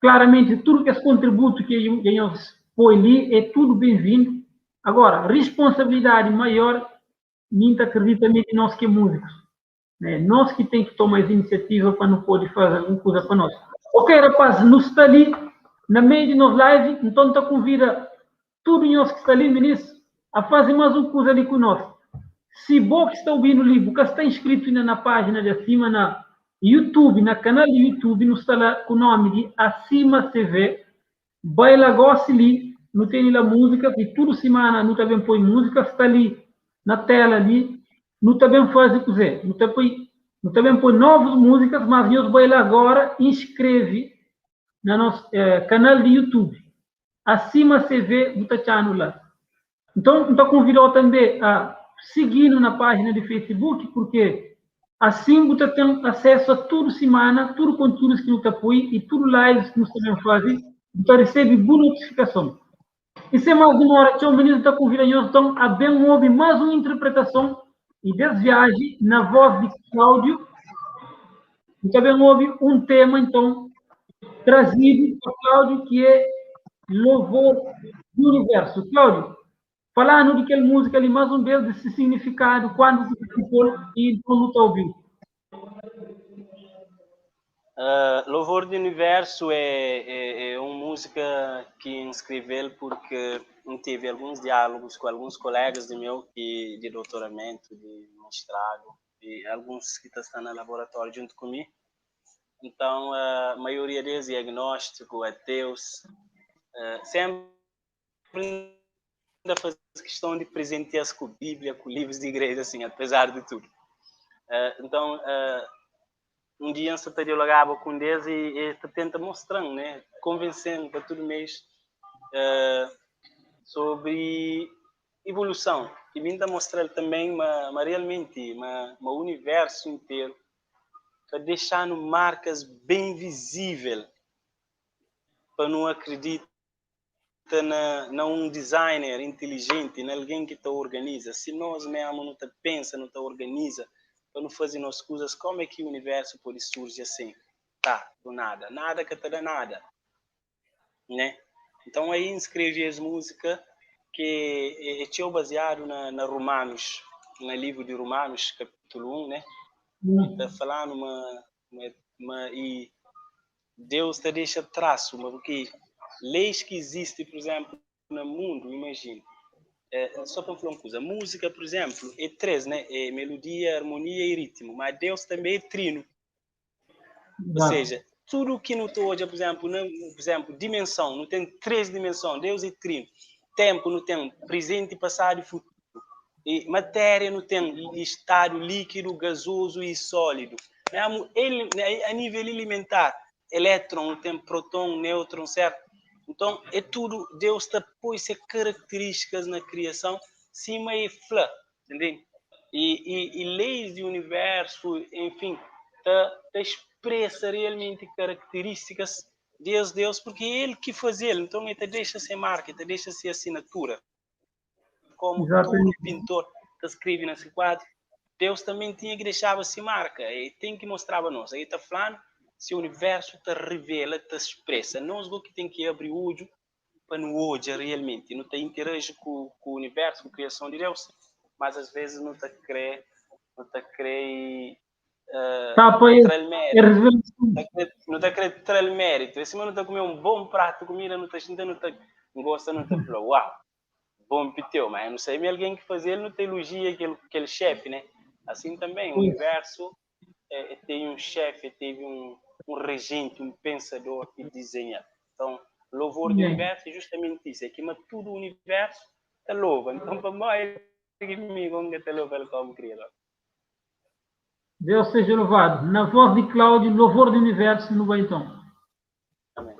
claramente tudo que esse contributo que nós põe ali é tudo bem-vindo. Agora, responsabilidade maior, ninguém acredita mesmo em nós que é músicos. Né? Nós que tem que tomar as iniciativas para não poder fazer alguma coisa para nós. Ok, rapaz, nos está ali, na meio de nós live, então está convida tudo nós que está ali, ministro, a fazer mais uma coisa ali conosco. Se você que está ouvindo o livro, que está inscrito ainda na página de acima, na YouTube, na canal de YouTube, não está lá com o nome de Acima TV, vai lá, goste ali, não tem lá música, e toda semana não também põe música, está ali na tela ali, não também faz o que quiser, não também põe novas músicas, mas nós vai lá agora, inscreve no nosso canal de YouTube. Acima você vê o channel lá. Então, convidou também a seguir na página de Facebook, porque assim você tem acesso a tudo semana, tudo conteúdo que você apoia e tudo lives que nós também fazemos, você recebe boa notificação. E sem mais demora, o ministro está convidando então a bem ouvir mais uma interpretação e desviagem na voz de Cláudio. E também houve um tema, então, trazido por Cláudio, que é Louvor do Universo. Cláudio, falando daquela música ali, mais um vez, desse significado, quando você ficou e como está ouvindo. Louvor do Universo é uma música que escrevi porque tive alguns diálogos com alguns colegas de meu de doutoramento, de mestrado, e alguns que estão no laboratório junto comigo. Então, a maioria deles é agnóstico, ateus, sempre ainda faz questão de presentear-se com a Bíblia, com livros de igreja, assim, apesar de tudo. Então, um dia eu estou dialogava com eles e tenta mostrar, né, convencendo para todo mês sobre evolução. E tenta mostrar também, realmente, um universo inteiro, para deixar marcas bem visíveis, para não acreditar na um designer inteligente, em alguém que te organiza. Se nós mesmo não te pensa, não te organiza, para não fazer as coisas, como é que o universo pode surgir assim? Tá, do nada. Nada que te dá nada. Né? Então aí escrevi as músicas que é baseado na Romanos, no livro de Romanos, capítulo 1, né? Está falando e Deus te deixa traço, porque leis que existem, por exemplo, no mundo, imagina. Só para falar uma coisa, música, por exemplo, é três, né? É melodia, harmonia e ritmo, mas Deus também é trino. Ou seja, tudo que não tem hoje, por exemplo, dimensão, não tem 3 dimensões, Deus é trino. Tempo não tem presente, passado e futuro. E matéria não tem estado líquido, gasoso e sólido. A nível elementar, elétron não tem próton, nêutron, certo? Então, é tudo, Deus está pôs características na criação, cima e flã, entendeu? E leis do universo, enfim, expressa realmente características de Deus, porque é Ele que faz ele, então Ele te deixa ser marca, te deixa ser assinatura. Como todo pintor que escreve nesse quadro, Deus também tinha que deixar-se marca, e tem que mostrar para nós. Aí está falando, se o universo te revela, te expressa, nós o que tem que abrir o olho para não olhar realmente, não te interage com o universo, com a criação de Deus, mas às vezes não te crê não te acredita no mérito. Se não está comer um bom prato de comida, não gosta, não te fala, uau, bom piteu, mas eu não sei, alguém que fazia, ele não te elogia aquele chefe, né? Assim também, o universo tem um chefe, teve um regente, um pensador que desenha. Então, louvor do universo é justamente isso, é que tudo o universo te louva. Então, para nós, comigo, te louva como criador. Deus seja louvado. Na voz de Cláudio, louvor do universo no Baitão. Amém.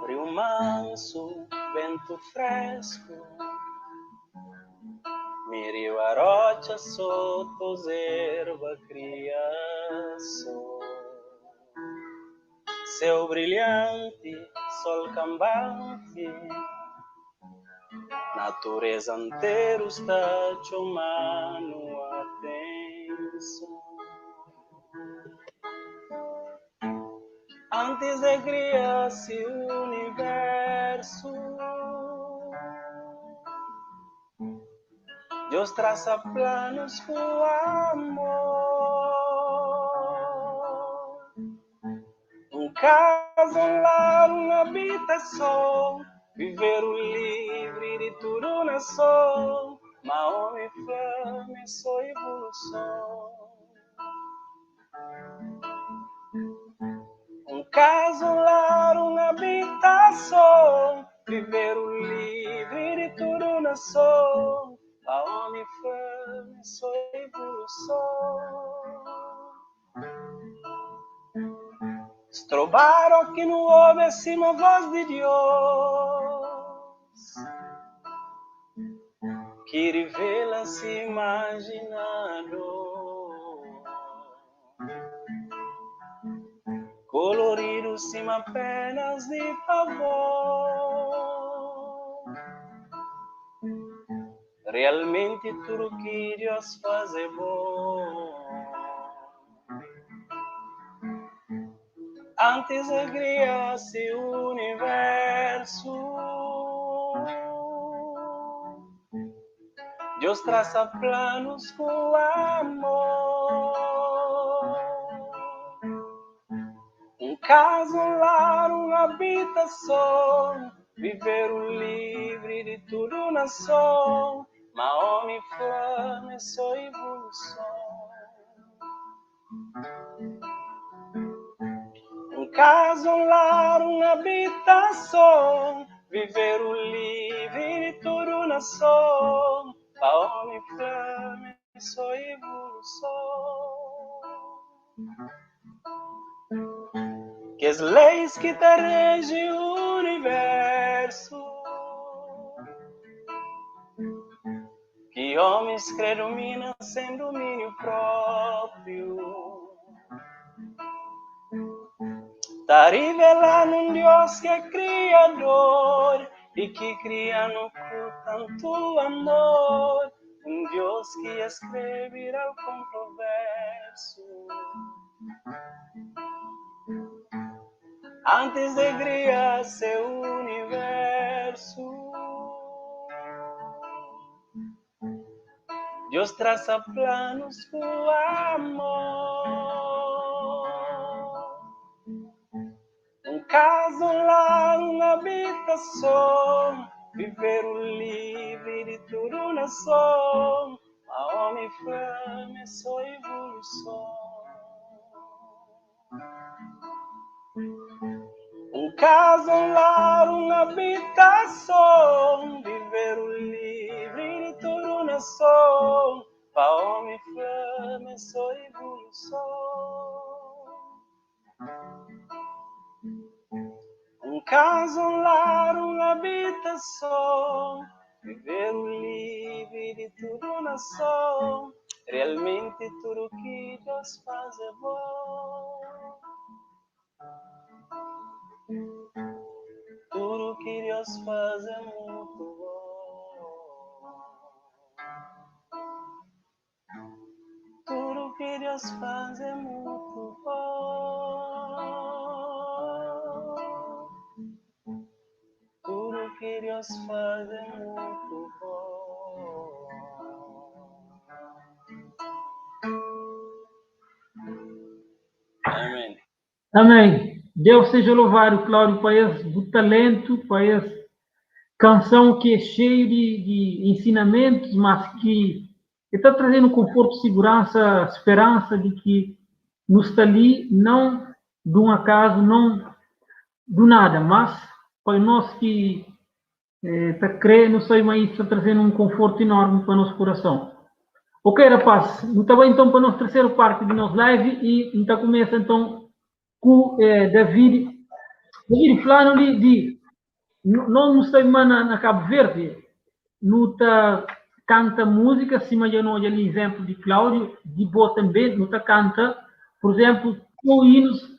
Rio manso, vento fresco, miriu a rocha soto erva criação. Céu brilhante, sol cambante, natureza inteira está chamando atenção. Antes de criar-se o universo, Deus traça planos com amor. Um caso, um lar, uma habitação, viver o livre de tudo nação, mas homem flame sua evolução. Um caso, um lar, uma habitação, viver o livre de tudo nação, a homem fome, sua evolução. Trovaram que não houve acima a voz de Deus, que revela-se imaginado, colorido sim apenas de favor. Realmente tudo que Deus faz é bom. Antes de criar-se o universo, Deus traça planos com amor. Caso, um lar, uma habitação, viver o livre de tudo nação, Maomé flame sua evolução. Caso, um lar, uma habitação, viver o livre de tudo nação, Maomé flame sua evolução. Que as leis que te regem o universo, que homens predominam sem domínio próprio, tá revelando um Deus que é criador e que cria no cu tanto amor, um Deus que escreverá o controverso. Antes de criar seu universo, Deus traça planos com amor. Caso, lá, uma habitação, viver o livre de tudo nação, a homem flame sua evolução. Caso, lar, uma habitação, viver o livre de tudo nação, para homem flame sua evolução. Caso, lar, uma habitação, viver o livre de tudo nação, realmente tudo que Deus faz é bom. Tudo que Deus faz é muito bom. Tudo que Deus faz é muito bom. Tudo que Deus faz é muito bom. Amém. Amém. Deus seja louvado, Cláudio, para esse talento, para essa canção que é cheia de ensinamentos, mas que está trazendo conforto, segurança, esperança de que nos está ali, não de um acaso, não do nada, mas para nós que está crendo, sei, mas está trazendo um conforto enorme para o nosso coração. Ok, rapaz, muito bem, então, para a nossa terceira parte de nosso live, e então começa, então, com David. David, falando de não sei, mas na Cabo Verde, não canta música, se mas eu não olho ali exemplo de Cláudio, de boa também, não canta, por exemplo, hinos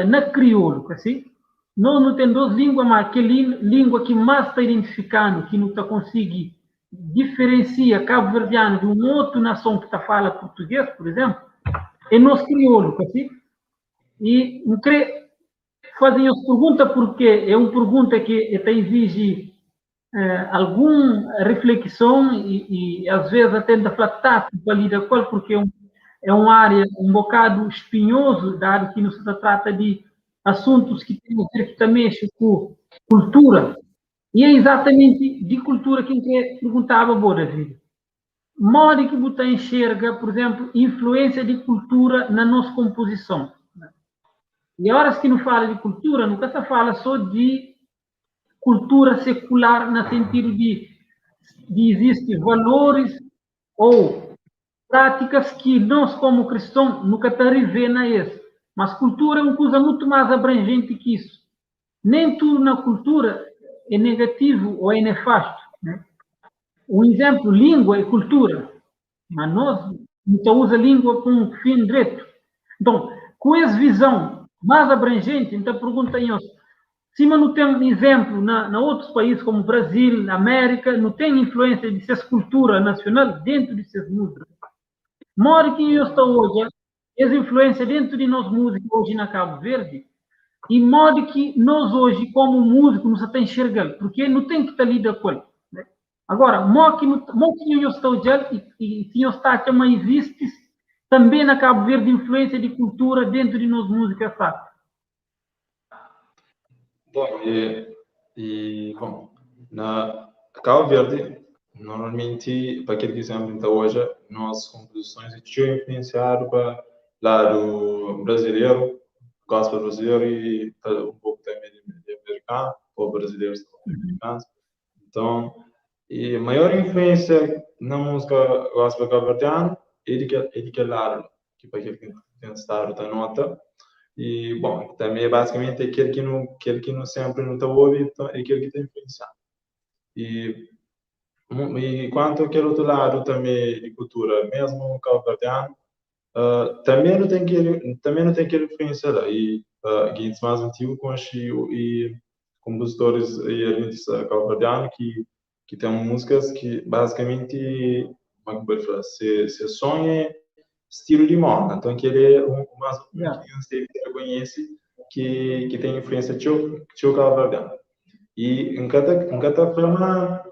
na crioulo, assim. Não tem duas línguas, mas aquela língua que mais está identificando, que não está conseguindo diferenciar cabo-verdiano de uma outra nação que está fala português, por exemplo, é nosso crioulo, assim. E não creio fazem essa pergunta porque é uma pergunta que exige alguma reflexão e às vezes até da flatar para lidar com, porque é uma área um bocado espinhoso, dado que não se trata de assuntos que tem a ver que também mexe com cultura. E é exatamente de cultura que eu perguntava, boa, David. Modo que você enxerga, por exemplo, influência de cultura na nossa composição. E horas que não fala de cultura, nunca se fala só de cultura secular no sentido de existem valores ou práticas que nós, como cristãos, nunca vê na isso. Mas cultura é uma coisa muito mais abrangente que isso. Nem tudo na cultura é negativo ou é nefasto. Né? Um exemplo, língua é cultura. Mas nós não usamos a língua com um fim direito. Então, com essa visão mais abrangente, então pergunta-nos, se não tem um exemplo na outros países como Brasil, América, não tem influência de sua cultura nacional dentro de suas músicas. Mora que eu estou hoje, essa influência dentro de nós músicos hoje na Cabo Verde, e modo que nós hoje, como músicos, não se tem enxergado, porque não tem que estar lida com ele. Né? Agora, mo que eu estou já, e se eu está também existe, também na Cabo Verde, influência de cultura dentro de nós músicas, sabe? Bom, bom, na Cabo Verde, normalmente, para aquele que sempre está hoje, nossas composições estão influenciadas para lado brasileiro, gospel brasileiro e um pouco também de americano, ou brasileiros americanos. Então, a maior influência na música gospel cabo-verdiana é de que lado, que para aquele que tem estado da nota. E, bom, também basicamente aquele que não sempre não está ouvindo, é aquele que está influenciado. E quanto àquele outro lado também de cultura, mesmo o cabo-verdiano, também não tem aquele influência lá. E guias mais antigos com e compositores e artistas cabo-verdianos que têm músicas que basicamente, como é que pode falar, se sonha estilo de moda. Então, que ele é um mais que você conhece que tem influência de cabo-verdiano. E em cada forma,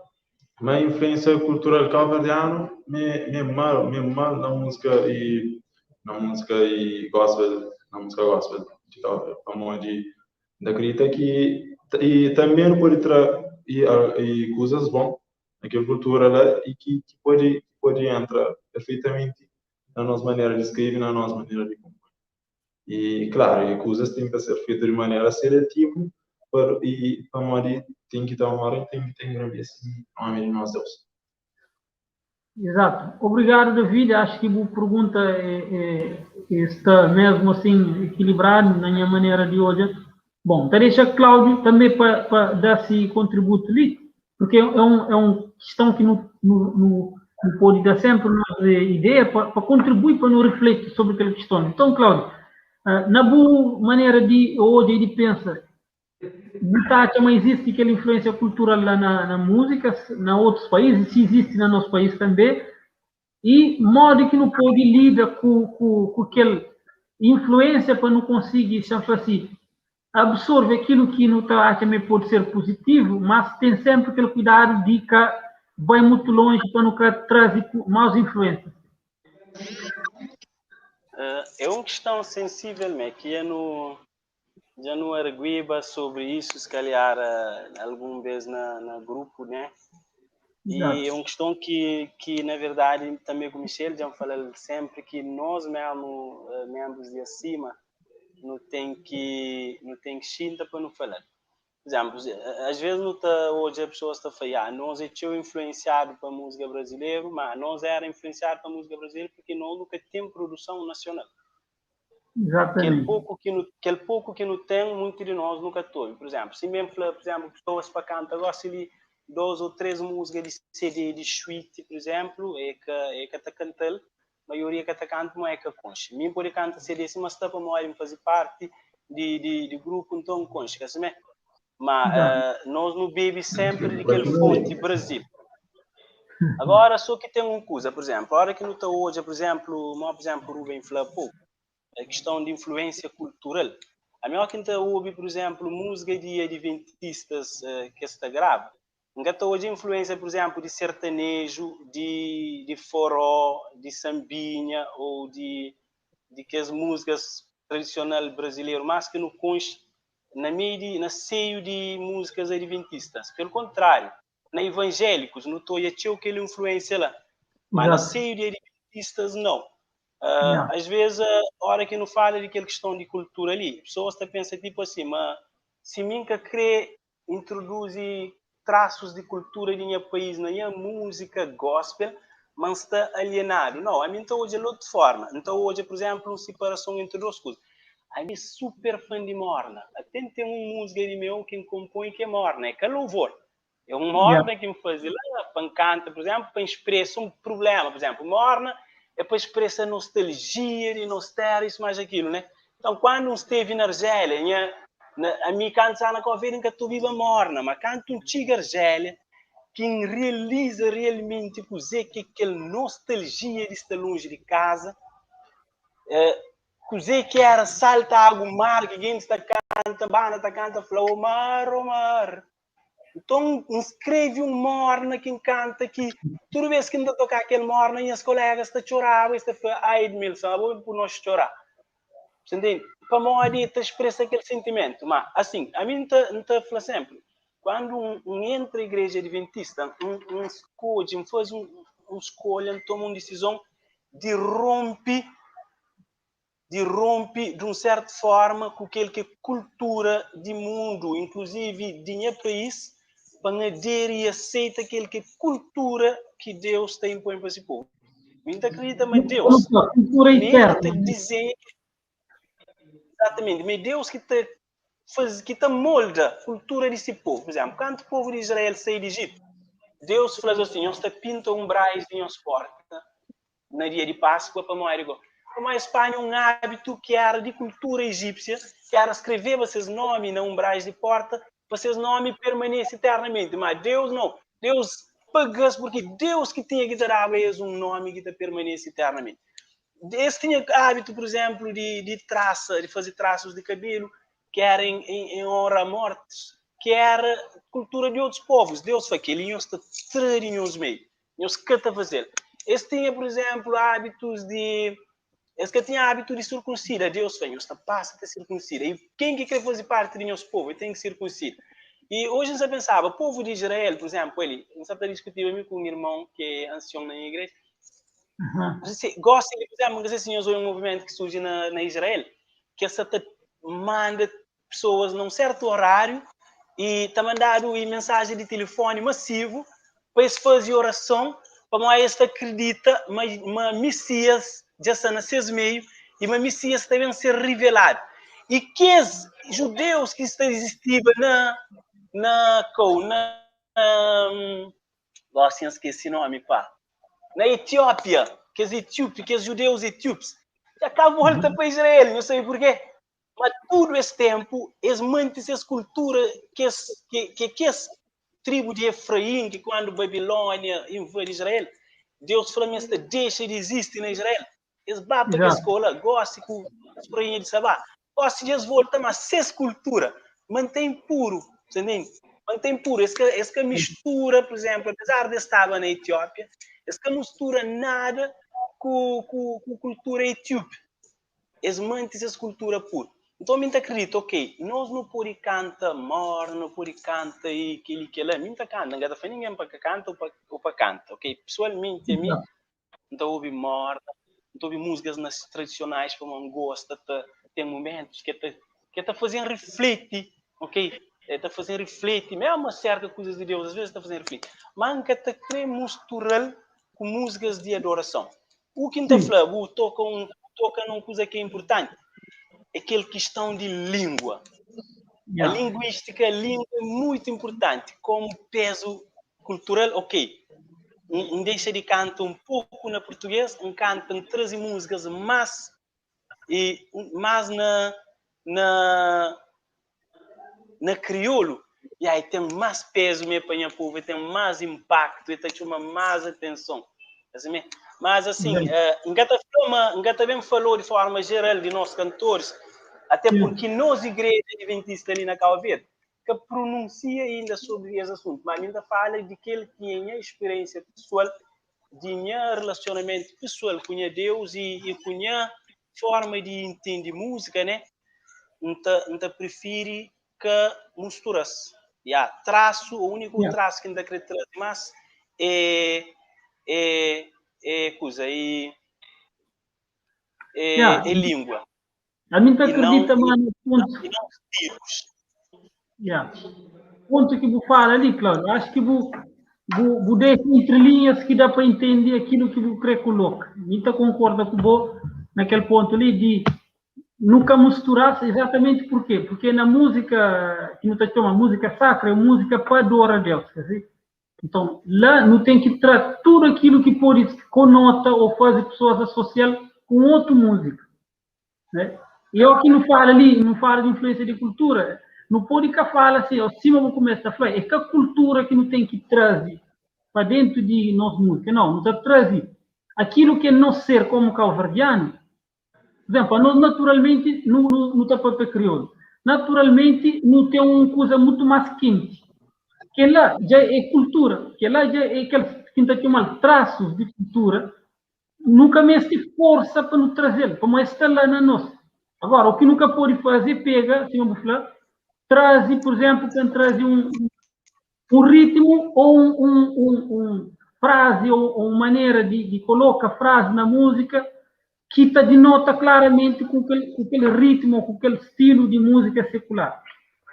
uma influência cultural cabo-verdiana me mal na música e gospel, de cabo-verdiano, da acredita que e também pode e coisas bom naquela cultura lá e que pode entrar perfeitamente na nossa maneira de escrever, na nossa maneira de compor. E, claro, e coisas têm que ser feitas de maneira seletiva e para morrer tem que dar uma hora e tem que ter gravidez em nome de nós Deus. Exato. Obrigado, David. Acho que a pergunta está mesmo assim equilibrada na minha maneira de hoje. Bom, deixa Cláudio também para dar esse contributo ali, porque é uma questão que não pode dar sempre uma ideia para contribuir, para não refletir sobre aquela questão. Então, Cláudio, na boa maneira de hoje de pensar, também existe aquela influência cultural lá na música, na outros países, se existe no nosso país também, e modo que não pode lidar com aquela influência para não conseguir, chamar assim, absorve aquilo que não está também pode ser positivo, mas tem sempre aquele cuidado de que vai muito longe para não trazer maus influências. É uma questão sensível, que já não arguiba sobre isso, se calhar alguma vez na grupo, né? Exato. E é uma questão que na verdade, também com o Michel, já falei sempre que nós mesmo, membros de acima, não tem que xinta para não falar. Por exemplo, às vezes hoje a pessoa está a falar, nós é influenciado para a música brasileira, mas nós era influenciado para a música brasileira porque nós nunca temos produção nacional. Exatamente. Aquele pouco que não tem, muito de nós nunca teve. Por exemplo, se mesmo, por exemplo, pessoas para cantar, gostam de 2 ou 3 músicas de CD de suite, por exemplo, é que está cantando, a maioria que está cantando não é que concha. Mim pode cantar CD, mas está para morrer fazer parte de grupo, então concha, assim, mas nós não bebemos sempre daquele fonte Brasil. Agora, só que tem uma coisa, por exemplo, a hora que não está hoje, por exemplo, o Rubem falou pouco, a questão de influência cultural. A minha quinta ouve, por exemplo, música de adventistas que está grave. Nunca hoje influência, por exemplo, de sertanejo, de forró, de sambinha ou de que as músicas tradicionais brasileiras, mas que não consta na seio de músicas adventistas. Pelo contrário, na evangélicos, não estou a aquela influência lá. Mas na seio de adventistas, não. Às vezes, a hora que não fala daquela questão de cultura ali, pessoas estão pensando tipo assim, mas se nunca crê introduzir traços de cultura de minha país na minha música gospel, mas está alienado. Não, a mim está hoje de outra forma. Então hoje, por exemplo, uma separação entre duas coisas. A mim super fã de Morna. Até tem uma música de meu que compõe que é Morna, é que é louvor. É um Morna que me faz lá, para cantar, por exemplo, para expressar um problema. Por exemplo, Morna é para expressar nostalgia, de nostalgia, isso mais aquilo, né? Então, quando esteve na Argélia, a mim canta na conversa que estou viva Morna, mas canto um Tiga Argélia, quem realiza realmente que aquela nostalgia de estar longe de casa, que era salta água, mar, que alguém está canta, banda está canta, flow, o mar. Então, escreve um morna que canta que toda vez que ainda tocar aquele morna, e as colegas estão chorando, está ai de mil, sabe, por nós chorar. Você entende? Para moda, te expressa aquele sentimento. Mas, assim, a mim não te fala sempre. Quando entra a igreja adventista, escolhe, faz escolha, toma uma decisão de romper de uma certa forma com aquele que é cultura de mundo, inclusive de meu país, para aderir e aceita aquele que é cultura que Deus tem impõe para esse povo. Ainda acredita, mas Deus, cultura interna. Dizer, exatamente, mas Deus que te molda a cultura desse povo. Por exemplo, quando o povo de Israel saiu do Egito, Deus falou assim, nós pinta um brais de nossa porta na dia de Páscoa para morrer igual. Como a Espanha, um hábito que era de cultura egípcia, que era escrever vocês nome na umbrais de porta, vocês nome permanece eternamente. Mas Deus não. Deus paga porque Deus que tinha que dar a eles um nome que permanece eternamente. Eles tinham hábito, por exemplo, de fazer traços de cabelo, que era em honra a mortes, que era cultura de outros povos. Deus foi aquele, eles trarinham os meios, eles cata fazer. Eles tinham, por exemplo, hábitos de Eles que tinham hábito de circuncidar. Deus fez, esta passa a circuncidar. E quem que quer fazer parte do nosso povo, tem que circuncidar. E hoje você pensava, o povo de Israel, por exemplo, ele, não sabe discutir com um irmão que é ancião na igreja. Você gosta de, por exemplo, que senhores um movimento que surge na Israel, que essa manda pessoas num certo horário e está mandando mensagem de telefone massivo para eles fazerem oração, para eles acreditar que Messias já está nos seus meios e o Messias também ser revelado. E que os judeus que estão existindo assim, esqueci o nome, pá. Na Etiópia, que os judeus etíopes, já cá volta para Israel, não sei porquê. Mas todo esse tempo, eles mantêm essa cultura que essa tribo de Efraim, que quando Babilônia invade Israel, Deus falou que deixa de existir na Israel. Eles batem para a escola, gostam com as proinhas de Sabá. Gostam de voltar, mas essa cultura mantém puro, entendeu? Mantém puro. Essa mistura, por exemplo, apesar de estar na Etiópia, essa mistura nada com cultura etíope. Eles mantêm essa cultura pura. Então, eu acredito, ok, nós não podemos cantar morno, não podemos cantar aquilo que é. Não canta, não gata ninguém para cantar ou para cantar, ok? Pessoalmente, a mim, não ouvi morna, não ouvi músicas tradicionais como eu gosto, tem momentos que está fazendo refletir, ok? Está fazendo refletir, mesmo uma certa coisa de Deus, às vezes está fazendo refletir. Mas que está querendo misturar com músicas de adoração. O que está falando, toca numa coisa que é importante. Aquela questão de língua. A linguística, a língua é muito importante, como peso cultural, ok. Não deixa de cantar um pouco na português, canta em 13 músicas, mas na crioulo, e aí tem mais peso mesmo para o povo, tem mais impacto, e tem mais atenção. Mas assim, Ngata bem falou de forma geral de nossos cantores, até porque nós, igreja adventista ali na Cabo Verde, que pronuncia ainda sobre esse assunto, mas ainda fala de que ele tinha experiência pessoal, tinha relacionamento pessoal com Deus e com a forma de entender música, né? Então prefere que misturas. Traço, o único traço que ainda acredita mais é coisa, é língua. A mim acredita, mano, e não estilos. ponto que você fala ali, Cláudio, acho que você deixa entre linhas que dá para entender aquilo que você coloca. Então, concordo com você naquele ponto ali de nunca misturar exatamente por quê? Porque na música, que não está chamando música sacra, é música para adorar a Deus. Quer dizer? Então, lá não tem que tratar tudo aquilo que pode conota ou fazer pessoas associar com outra música. Né? E eu aqui não falo ali, não falo de influência de cultura, não pode que falar assim, acima vou começar a falar, é que a cultura que não tem que trazer para dentro de nossa música, não está trazer aquilo que é nosso ser como calvardiano. Por exemplo, nós naturalmente não está para crioulo, naturalmente não tem uma coisa muito mais quente, que lá já é cultura, que lá já é aqueles que está chamando traços de cultura, nunca mais se força para nos trazer, como está lá na nossa. Agora, o que nunca pode fazer, pega, se vamos falar, traz, por exemplo, quem traz um ritmo ou um frase ou uma maneira de colocar frase na música que está denota claramente com aquele ritmo, com aquele estilo de música secular.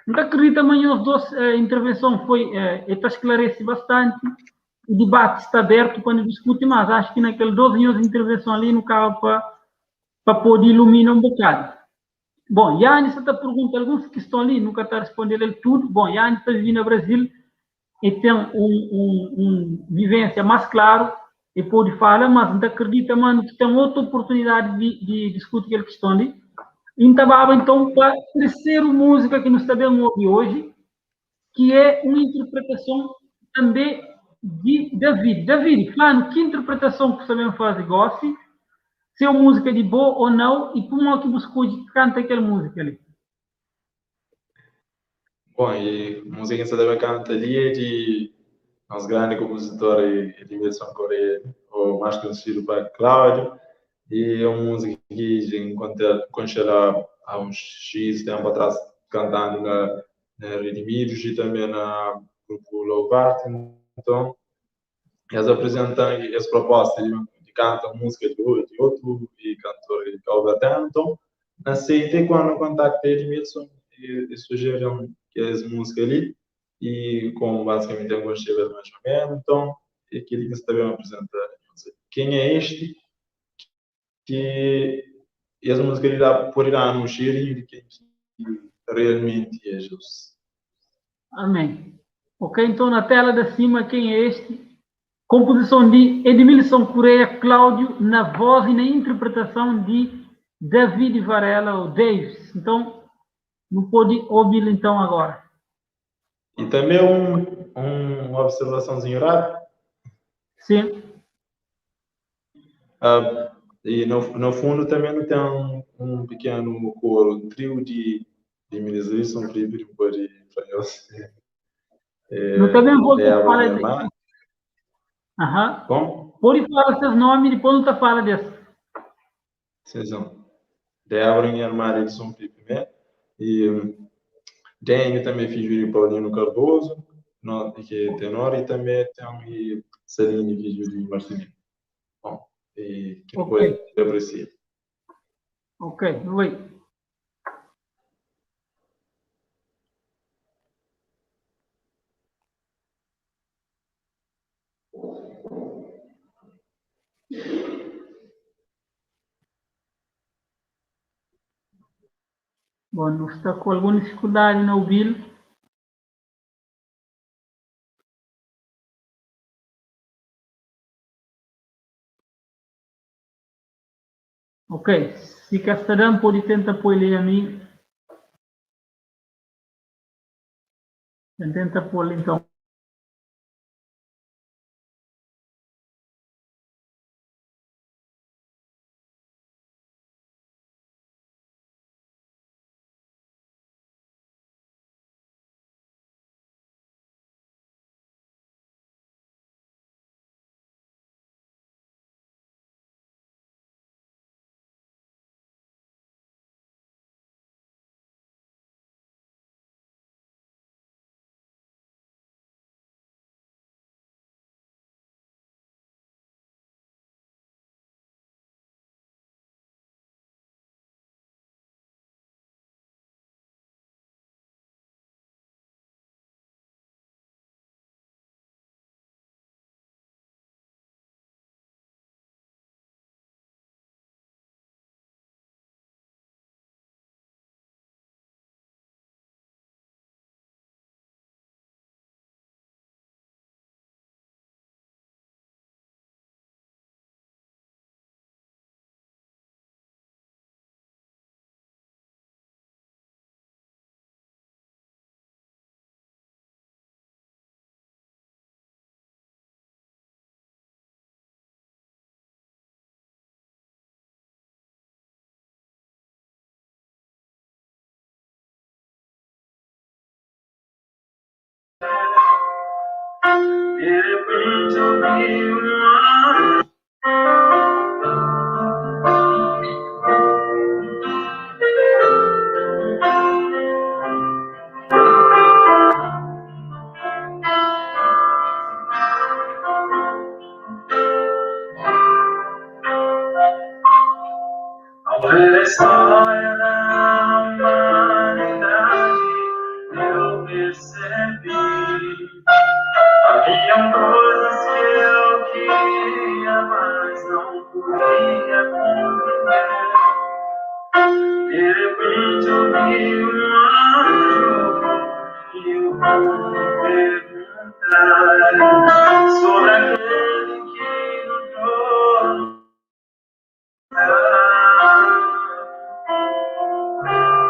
Então, acredito amanhã as duas intervenções está esclarece bastante, o debate está aberto para discutir mais. Acho que naquelas 12 anos de intervenção ali no carro para poder iluminar um bocado. Bom, Yannis está perguntando algumas questões ali, nunca está respondendo ele tudo. Bom, Yannis está vivendo no Brasil e tem uma vivência mais claro e pode falar, mas não acredita, mano, que tem outra oportunidade de discutir aquela questão ali. Então, para terceira música que nós sabemos ouvir hoje, que é uma interpretação também de David. David, Flano, que interpretação que sabemos fazer? Goste? Se é uma música de boa ou não, e como é que você canta aquela música ali? Bom, e a música que você deve cantar ali é de nosso grande compositor Edmilson Correia, ou mais conhecido para Cláudio, e é uma música que já encontrei lá há uns X tempo atrás cantando na Redimidos e também na grupo Louvarte. Então, eles apresentam essa proposta de cantar música de outro e cantor de calvatano. Então, aceitei quando contactei Edmilson e sugeriram que essa música ali, e como basicamente é um estilo mais ou menos, então, é aquilo que você também apresentar. Quem é este que essa música irá por irá anunciar de quem realmente é Jesus. Amém. Ok, então na tela de cima, quem é este? Composição de Edmilson Correia Cláudio, na voz e na interpretação de David Varela, ou Davis. Então, não pode ouvi-lo então agora. E também uma observaçãozinha rápida. Sim. E no fundo também tem um pequeno coro, um trio de ministros, um trio de pode fazer. Não também vou falar de... Aham. Bom? Pode falar seus nomes e depois não está falando disso. Sejam. Débora e Armário de São Felipe, né? E Dênio também filho de Paulino Cardoso, que é tenor, e também tem Celine, filho de Marcelino. Bom, e que foi apreciar. Ok, oi. Bom, não está com alguma dificuldade na ouvir. Ok, se Castarão pode tentar pôr ele a mim. Tenta pôr então. De repente eu vi uma ao ver a história da humanidade, eu percebi. Haviam coisas que eu queria, mas não podia compreender. De repente eu vi um anjo e eu fui perguntar sobre aquele que no trono está.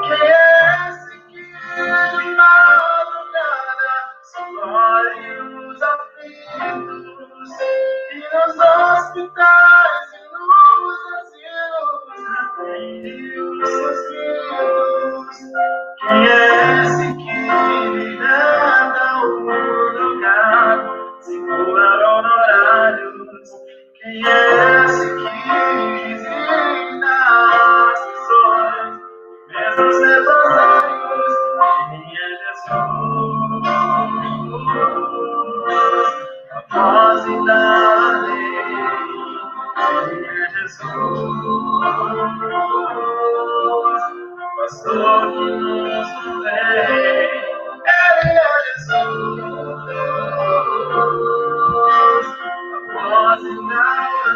Quem é esse que de madrugada socorre os aflitos e nos hospitais e nos asilos atende os seus filhos? Quem é esse que liberta o drogado, segura honorários? Quem é esse que visita as prisões, mesmo os leprosários? Quem é Jesus, a voz da lei? Quem é Jesus, pastor que nos convém? Ele é Jesus, a voz da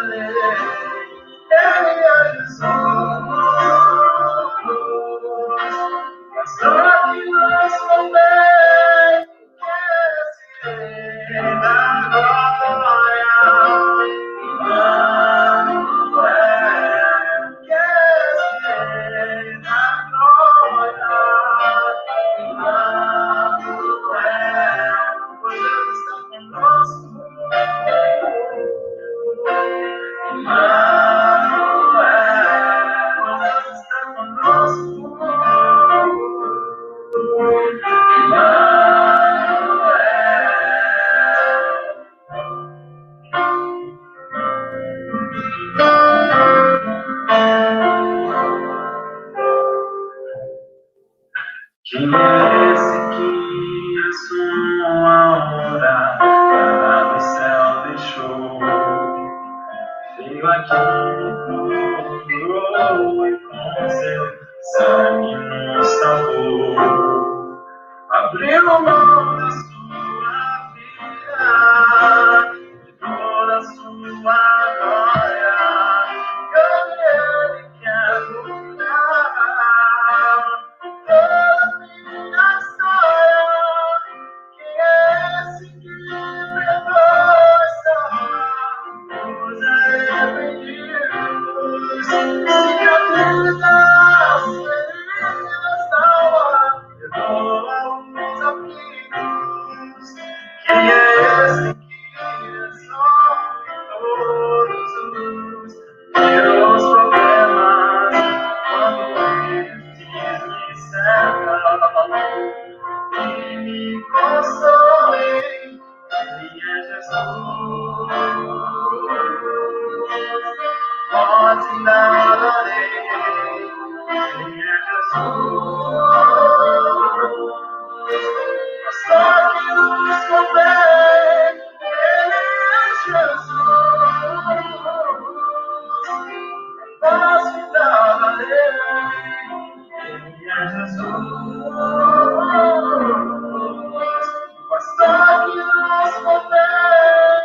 lei. Ele é Jesus, pastor que nos convém. Esse rei da glória, Emmanuel. Que esse rei da glória, Emmanuel, pois Deus está conosco. Emmanuel, pois Deus está conosco. Quem é esse que a sua hora para do céu deixou? Veio aqui, procurou e com seu sangue nos salvou. Abriu mão da sua vida, de toda a sua glória. E hoje ele quer mudar toda a minha história. Quem é esse que perdoa essa os arrependidos? Se acreditar, se feridas da hora, perdoa os aflitos. Quem é esse que resolve todos os meus problemas quando estes me cercam e me consolem? Ele é Jesus, voz da lei. Ele é Jesus, pastor que nos convém. Ele é Jesus, voz da lei. Ele é Jesus, pastor que nos convém.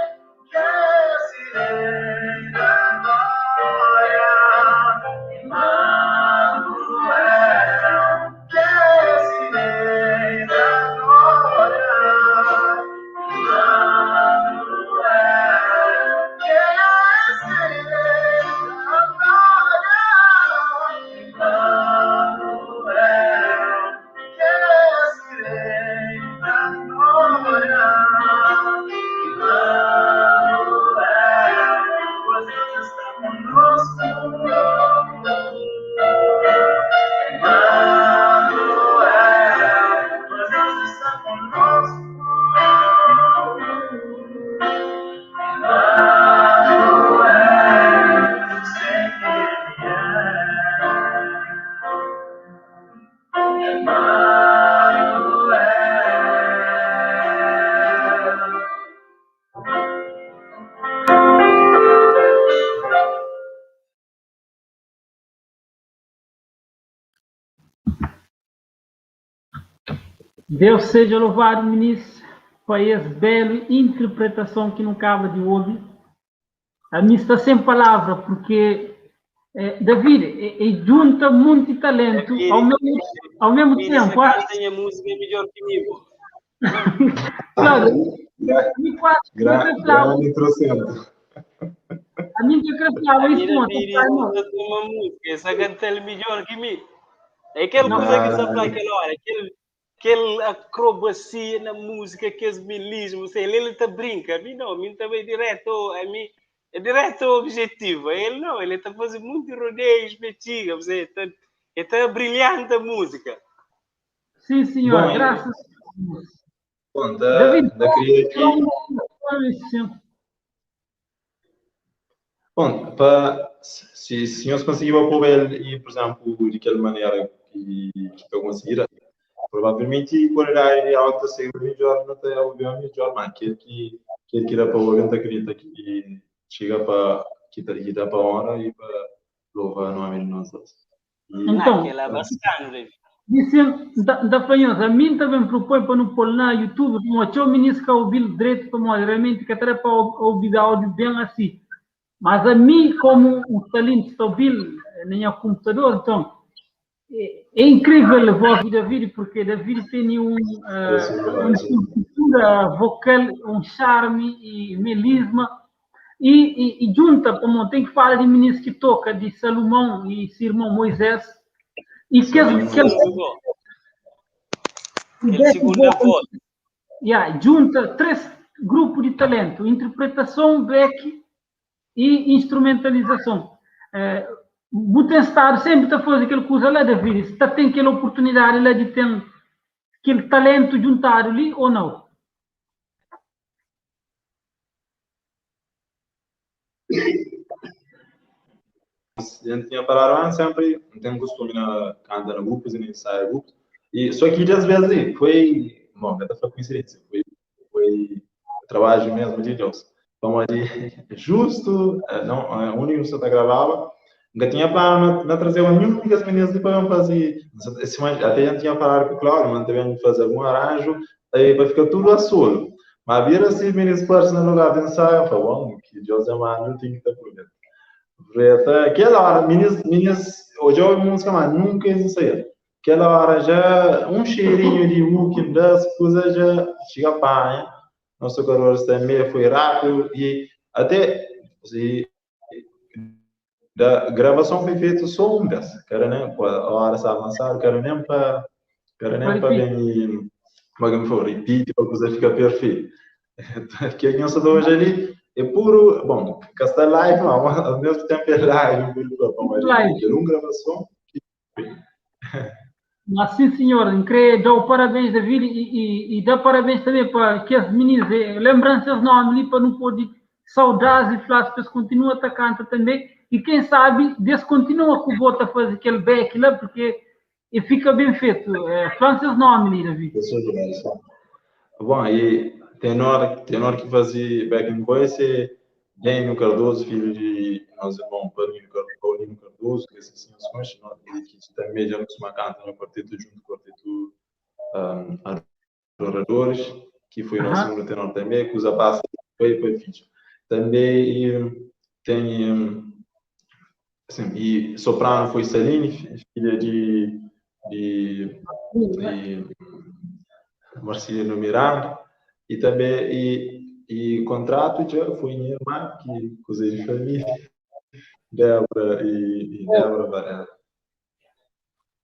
Deus seja louvado, ministro, por essa bela interpretação que não acaba de ouvir. A mim está sem palavra, porque David junta muito talento ao mesmo tempo. Canta a música melhor que mim. Claro, grande introcento. a mim que acrescentava isso uma música, essa canta melhor que mim. É aquela coisa que você faz aquela hora, aquela acrobacia na música, aqueles melismos, ele tá brinca, a mim não, a mim também é direto ao objetivo, ele não, ele está fazendo muito rodeios, metiga, você está brilhante a música. Sim, senhor, graças a Deus. Bom, David, bom, se o senhor conseguiu apoiar ele, por exemplo, de aquela maneira que eu conseguir, provavelmente poderá alta ser melhor, não tem algo melhor, mas que dá para o evento acredita que chega para que dá para a hora e para louvar no nome de nós. Então, disse da fanhosa, a mim também propõe para não pôr na YouTube, como o ministro que ouviu direito para realmente que até para ouvir áudio bem assim. Mas a mim, como um talento está ouvindo nem o computador, então é incrível a voz de David, porque David tem uma estrutura vocal, um charme e melisma. E junta, como tem que falar de ministro que toca, de Salomão e seu irmão Moisés, e que junta 3 grupos de talento: interpretação, back e instrumentalização. Butenstar sempre está fazendo aquela coisa lá, David, está tem aquela oportunidade lá de ter aquele talento juntado ali ou não? A gente tinha parado sempre, não tem costume na cantar grupos e nem ensaiar grupos. E só que às vezes foi, bom, até foi coincidência, foi trabalho mesmo de Deus. Vamos ali, justo, não, o único que você gravava, nunca tinha para não trazer nenhum das meninas para fazer. Até a gente tinha falado com o Cláudio, mas também fazer algum arranjo, aí vai ficar tudo a solo. Mas vira assim, meninas para no lugar de ensaio, eu falo, bom, que Deus é mais, não tem que estar por dentro. Aquela hora, meninas, hoje eu ouvi música, mas nunca ensaiei. Aquela hora já, um cheirinho de walking das coisas já chega a pá, nosso calor também foi rápido e até da gravação foi feita só um das, cara, né? A hora se avançar, cara, nem para bem, como me for, repeat, a coisa fica perfeita. Que a nossa hoje ali é puro, bom, que está live, mas ao mesmo tempo é live, mas é uma gravação. Mas sim, senhor, dou parabéns, David, e dá parabéns também para que as meninas, lembranças nomes ali para não poder saudades e flascas, continua a cantar também, e quem sabe, descontinua com o voto a fazer aquele back lá, porque fica bem feito. Flascas nomes ali, David. Bom, aí tenor que fazia back in voice é Daniel Cardoso, filho de nosso irmão Paulino Cardoso, que assim os conhece, que também já nos canta no quarteto junto com o quarteto Adoradores, que foi nosso segundo tenor também, que usa passa foi filho. Também tem assim, e soprano foi Celine, filha de Marcelino Miranda, e também e contrato já foi minha irmã, que coisa de família, Débora e Débora Varela.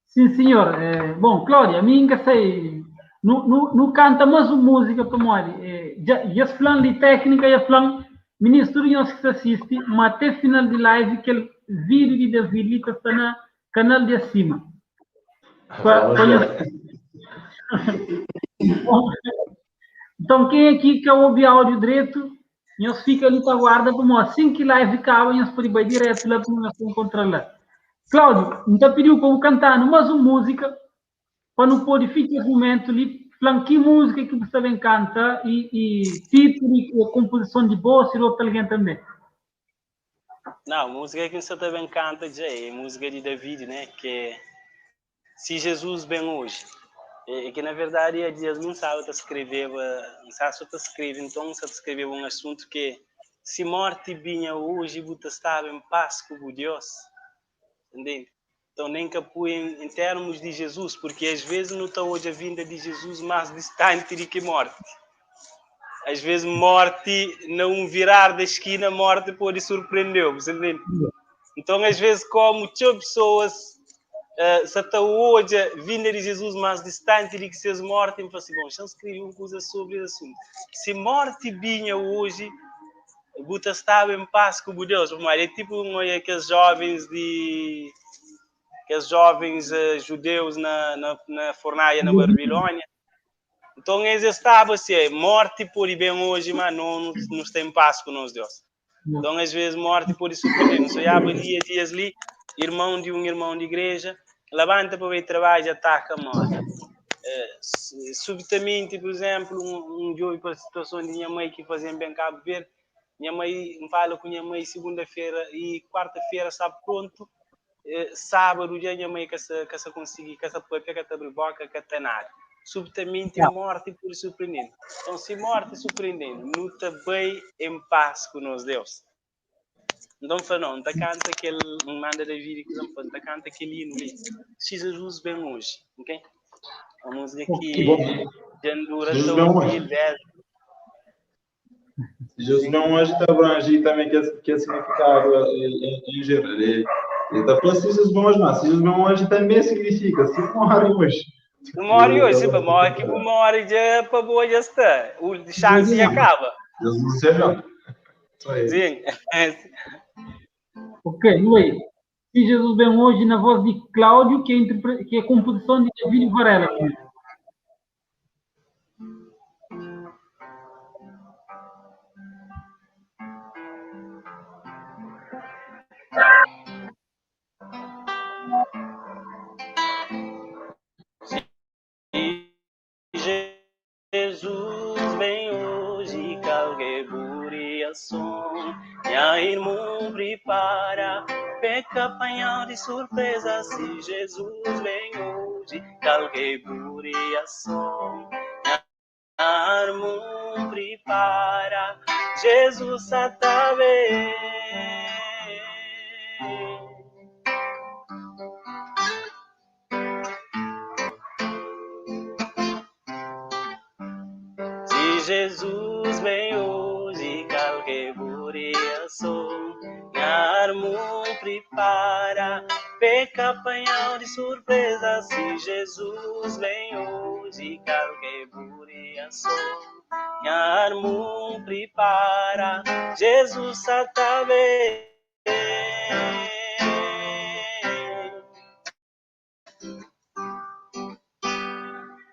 Sim, senhor. Bom, Cláudia, a mim sei, não canta mais música para nós. Já falando de técnica, já falando, ministro de nós que assiste, mas até final de live, aquele vídeo de David está no canal de acima. Então, quem aqui quer ouvir áudio direito, nós fica ali para guarda, como assim que live acaba, nós podemos ir direto lá para nós encontrar lá. Cláudio, então pediu para eu cantar mais uma música, para não poder ficar esse momento ali, falando que música que você também canta, e título e composição de voz, e outro alguém também. Não, música que você também canta já é música de David, né? Que é Se Jesus Vem Hoje. É que, na verdade, Deus não sabe escrever, não sabe só escrever, então sabe escrever um assunto que se morte vinha hoje, você estava em paz com Deus, entende? Então, nem que em termos de Jesus, porque às vezes não está hoje a vinda de Jesus mais distante do que morte. Às vezes morte, não virar da esquina, morte pode surpreender, você entende? Então, às vezes, como muitas pessoas se até hoje a vinda de Jesus mais distante de que seja morte, eu falo assim, bom, já escrevi uma coisa sobre esse assunto. Se morte vinha hoje, você estava em paz com Deus. É tipo aqueles jovens judeus na fornalha, na Babilônia. Então, eles estavam assim, morte pode bem hoje, mas não está em paz com nós, Deus. Então, às vezes, morte pode surpreender. Não sei, dias ali, irmão de igreja, levanta para ir trabalho e ataca a morte. Subitamente, por exemplo, um dia para a situação de minha mãe que fazia bem Cabo Verde, minha mãe fala com minha mãe segunda-feira e quarta-feira sabe pronto, sábado dia minha mãe que se conseguir, que se pode pegar a boca, que está nada. Subitamente morte por surpreendendo. Então, se morte surpreendendo, não está bem em paz com nós, Deus. Então, não está canta aquele manda da vida que não está canta aquele hino ali. Se Jesus bem hoje, ok? A música que Jandura tão velho. Jesus bem hoje está abrangir também que é significado em geral. Ele está falando se Jesus bem hoje, mas se Jesus bem hoje também significa se morre hoje. Não morre hoje, se morre que morre já para boa já está. O chance acaba. Jesus é bom. Sim. Ok, Luís. Se Jesus bem hoje na voz de Cláudio, que é a composição de David Varela. Jesus vem hoje, calgue buriação, minha irmã prepara, peca apanhar de surpresa. Se Jesus vem hoje, calgue buriação, minha irmã prepara, Jesus está bem. Jesus vem hoje, calque buriação, minha irmã prepara, peca apanhar de surpresa. Se Jesus vem hoje, calque buriação, minha irmã prepara, Jesus está bem.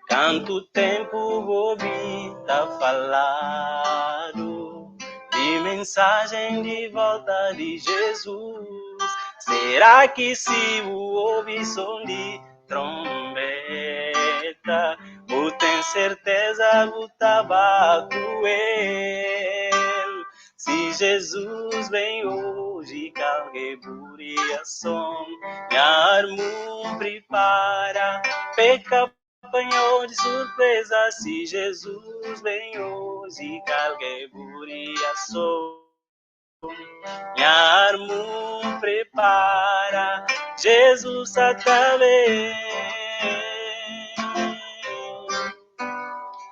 Tanto tempo ouvi tá falado de mensagem de volta de Jesus. Será que se o ouvi som de trombeta, eu tenho certeza que estava com ele? Se Jesus vem hoje, calgue buriação, minha irmã prepara, peca apanhou de surpresa. Se Jesus vem hoje, calgue buriação, minha irmã prepara, Jesus está bem.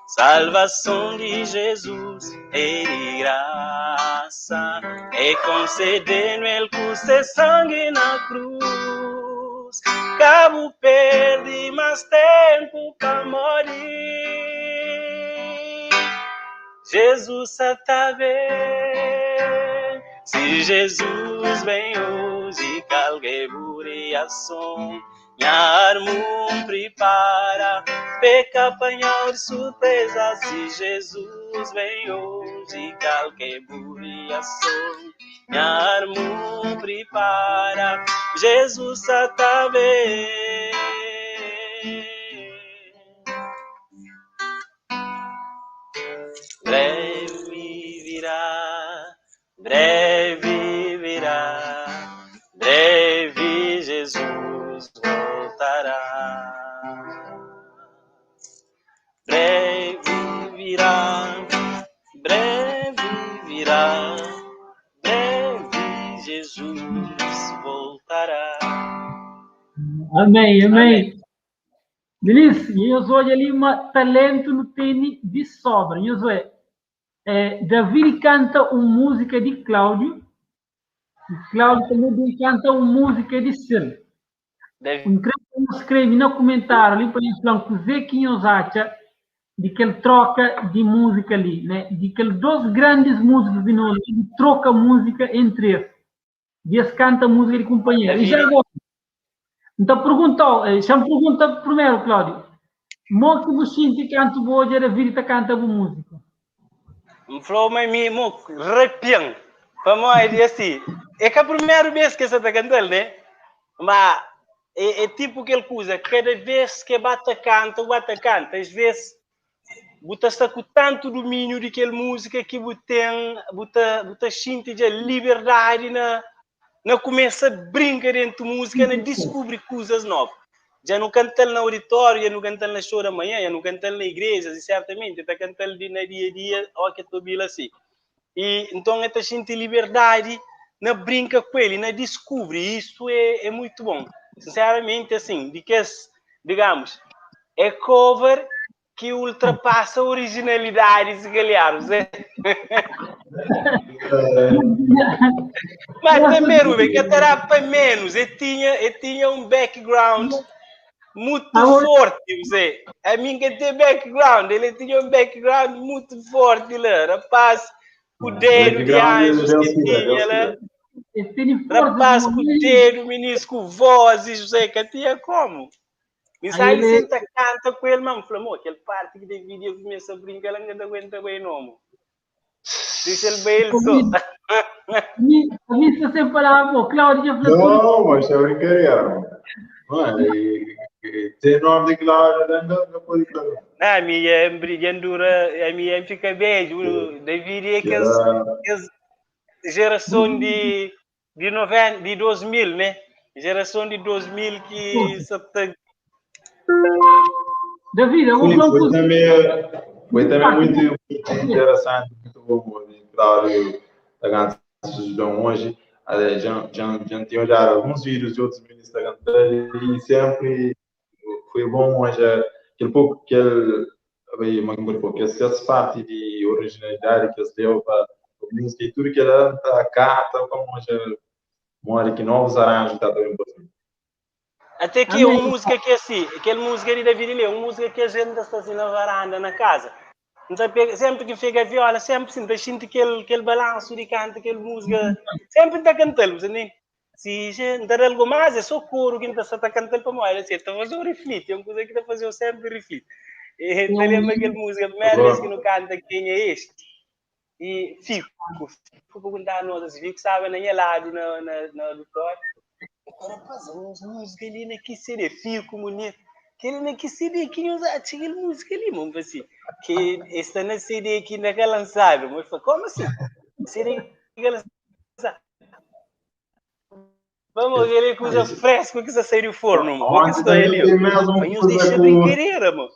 Salvação de Jesus é de graça, é concedendo ele custe sangue na cruz. Cabo perde mais tempo para morir. Jesus está bem. Se Jesus vem hoje, calgue buriação, minha irmã prepara, peca apanhar de surpresa. Se Jesus vem hoje, calque buriação, minha irmã prepara, Jesus está bem. Breve virá, breve virá, breve Jesus voltará. Amém, amém. Beleza, e eu sou ali um talento no tênis de sobra. Eu sou David canta uma música de Cláudio. E Cláudio também canta uma música de Sil. Escreve no comentário ali para eles falar o que eles acham de que ele troca de música ali, né? De que dois grandes músicos de nós troca música entre eles. E eles cantam música de companheiro. E já agora, então chama pergunta primeiro, Cláudio. Mo que você sente que canta boa, já David canta boa música. Falou, mas me arrepiam. Para nós, é assim. É que a primeira vez que você está cantando, né? Mas é tipo aquela coisa, cada vez que bate canta, às vezes você está com tanto domínio daquela música que você sente a liberdade na começa a brincar dentro da música, na descobrir coisas novas. Já não canta no auditório, já não canta na show da manhã, já não canta na igreja, e certamente está cantando no dia a dia, olha que estou bem assim. E então está sente liberdade na brinca com ele, na descobre, isso é muito bom. Sinceramente, assim, digamos, é cover que ultrapassa a originalidade, se calhar, né? Mas também, Rubem, que terá para menos, eu tinha um background muito forte, você. A mim que tem background, ele tinha um background muito forte lá, rapaz, o dedo de anjos que tinha lá. Rapaz, com o dedo, menisco, vozes, você, que tinha como? E sai senta canta com ele, mano, falou, aquele parte que de vídeo começa a brincar, ela não aguenta bem, não. Deixa ele bem ele só. A mim você falava, Cláudio, não, mas é brincadeira. Mano, tem nome de Cláudio, não pode falar. A minha brilhandura, a minha fica bem, David é que geração de 2000, né? Geração de 2000 que só tem. David, eu vou falar um foi também muito interessante, muito bom, Cláudio, da Gansa de hoje. Já tinha olhado alguns vídeos de outros ministros da Gansa e sempre foi bom hoje, aquele pouco que ele essa parte de originalidade que ele deu para a música e tudo que ele canta, como hoje mora que novos arranjos está também possível. Até que uma música que é assim, aquela música de David Lee, uma música que a gente está assim na varanda, na casa. Então, sempre que fica a viola, sempre sinto aquele balanço de canto, aquela música, sempre está cantando, entende? Se não tem algo mais, é só coro que está cantando para nós, assim, então faz um reflito, é uma coisa que está fazendo sempre reflito. E te lembra aquela música, a primeira vez que não canta, quem é este? E fico perguntar a nós, fico, sabe, nem lado no auditório. Rapaz, umas músicas ali naquele CD, fico bonito. Aquele naquele CD que usa aquela música ali, vamos assim. Que está na CD aqui naquela lançada. Mas como assim? CD que lançada. Vamos ver ele coisa fresca que está saindo do forno, mano. Qual que estou ali? Mas deixa brincadeira, mano.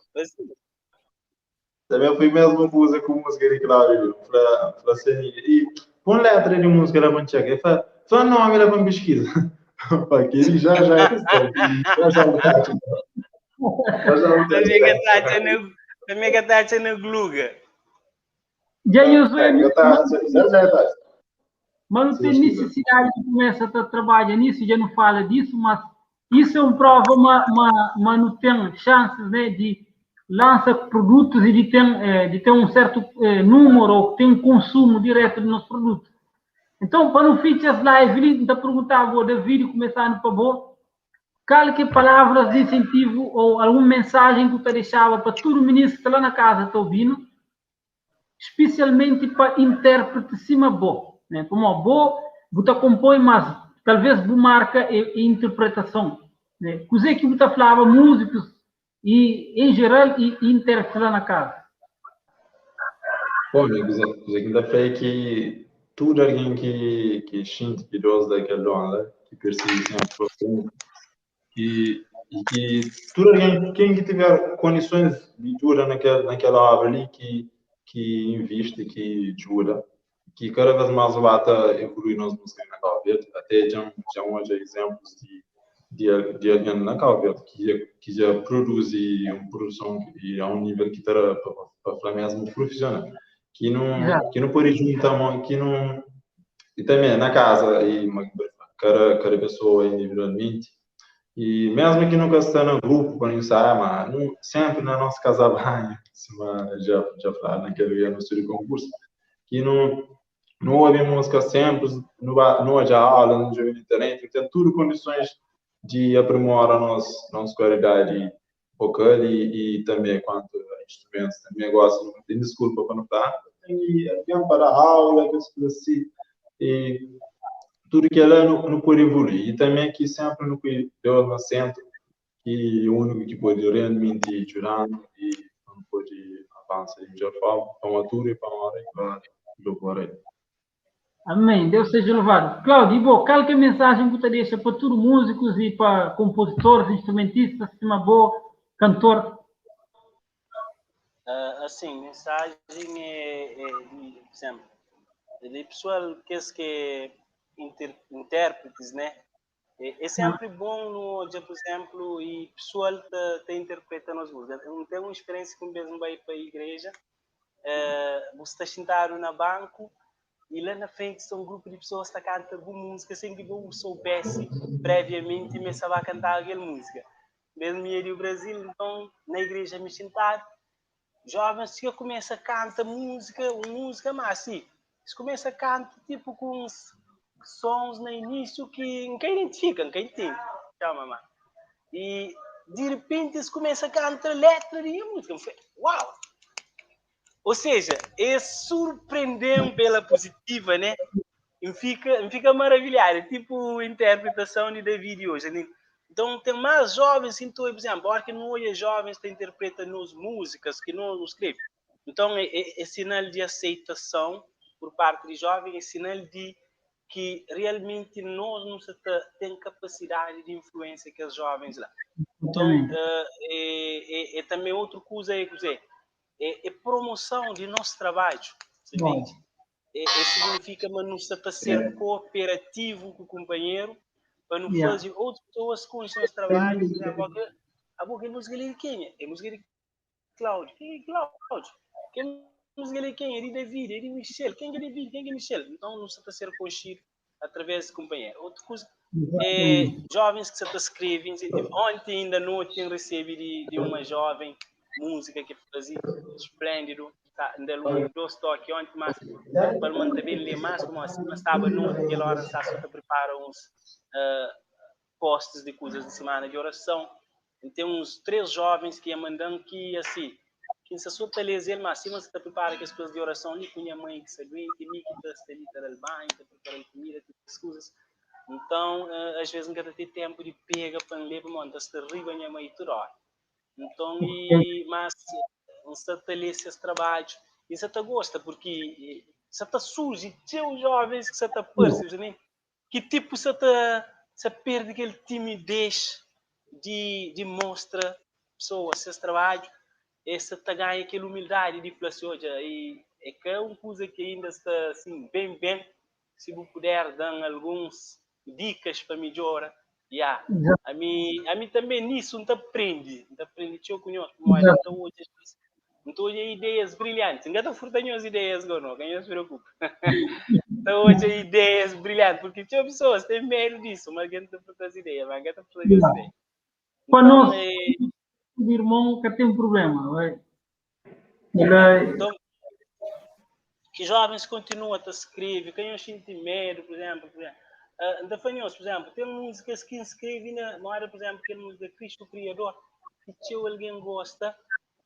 Também foi mesmo música com música de Cláudio, para ser. E com letra de música da Manchega, só nome da pesquisa. Porque ele já também que está na gluga. Já mas não tem necessidade de começar a trabalhar nisso, já não fala disso, mas isso é uma prova, mas não tem chances, né, de lançar produtos e de ter um certo número ou ter um consumo direto dos nossos produtos. Então, para não ficar as lives, ele está perguntando ao David, começando para boa, qual que palavras de incentivo ou alguma mensagem que você deixava para todo ministro que está lá na casa, está ouvindo, especialmente para intérprete cima boa, né? Como boa, você compõe, mas talvez você marca e interpretação, né? Coisa que você falava músicos e em geral e intérprete lá na casa. Bom, coisa que ainda foi que tudo alguém que sente que gosta daquele onda, que percebe sempre e que tudo alguém quem tiver condições de ajuda naquela obra ali que investe, que ajuda, que cada vez mais vai evoluir nas músicas na obra. Até já hoje exemplos de alguém na Cauca que já produz uma produção e a um nível que está para falar mesmo profissional, que não pode juntar, que não e também na casa e cada pessoa individualmente e mesmo que nunca está no grupo para ensaiar, mas sempre na nossa casa banho, já falei naquele dia no estúdio concurso, que não ouve música sempre, não há aula, não joga na internet, tem tudo condições de aprimorar a nossa qualidade vocal e também quanto a instrumentos. Também gosto, não tem desculpa para não estar, e é para a aula, que assim, e tudo que ela não pode evoluir. E também que sempre no Deus no centro, que o único que pode realmente ajudar e não pode avançar de melhor forma, para uma altura e para uma hora e para louvar ele. Amém. Deus seja louvado. Cláudio, bom, qual que é a mensagem que você deixa para todos os músicos e para compositores, instrumentistas, sistema boa, cantor? Assim, mensagem por exemplo, de pessoal que intérpretes, né? É sempre bom no dia, por exemplo, e pessoal te interpreta nas músicas. Eu tenho uma experiência que mesmo vai para a igreja, você está sentado na banco e lá na frente são um grupo de pessoas que cantam alguma música sem que eu soubesse previamente e me estava a cantar aquela música. Mesmo eu do Brasil, então na igreja me sentar, jovens que começam a cantar música, mas assim, eles começam a cantar tipo com uns sons no início que ninguém identifica, ninguém entende. Tchau, mamãe. E de repente eles começam a cantar letra de música. Uau! Ou seja, eles surpreendem pela positiva, né? E fica maravilhado. É tipo interpretação de David hoje. Né? Então, tem mais jovens, então, por exemplo, agora que não é jovens que interpretam nas músicas, que não escrevem. Então, é sinal de aceitação por parte de jovens, é sinal de que realmente nós não temos capacidade de influência que os jovens lá. Então, é também outra coisa é promoção de nosso trabalho. Significa que não está a ser cooperativo com o companheiro para não fazer outras pessoas com os seus trabalhos. A boca é música de quem é? É música de Cláudio. Quem é Cláudio? Quem é música de quem? É de David, é de Michel. Quem é David? Quem é Michel? Então não está a ser conhecido através do companheiro. Outra coisa é jovens que se escrevem. Ontem ainda não tinha recebido de uma jovem música que fazia esplêndido. Ainda dois toques ontem, mas para manter bem mais como assim, mas estava naquela hora está só prepara uns posts de coisas de semana de oração. E tem uns 3 jovens que iam mandando que assim, que se só telezer, mas assim você prepara que as coisas de oração ali com minha mãe que se doente, que está literal banho, que prepara comida, essas coisas. Então, às vezes não quero ter tempo de pegar para ler para montar se derriba minha mãe toda hora. Então, mas você está lendo esses trabalhos e você gosta porque você está surge teu jovens que você está percebendo que tipo você perde aquele timidez de mostrar pessoas seus trabalhos e você ganha aquela humildade de falar assim, e é que é uma coisa que ainda está assim bem se eu puder dar alguns dicas para melhorar. A mim também nisso não aprende eu conheço mas então hoje ideias brilhantes não está furtando as ideias agora não se preocupa então hoje ideias brilhantes porque tinha pessoas que têm medo disso mas quem está furtando as ideias mas quem está furtando as ideias para nós o irmão que tem um problema então que jovens continuam a escrever quem eu sinto medo por exemplo então, por exemplo, tem músicas que escrevem na área, por exemplo, que é música Cristo Criador, que alguém gosta,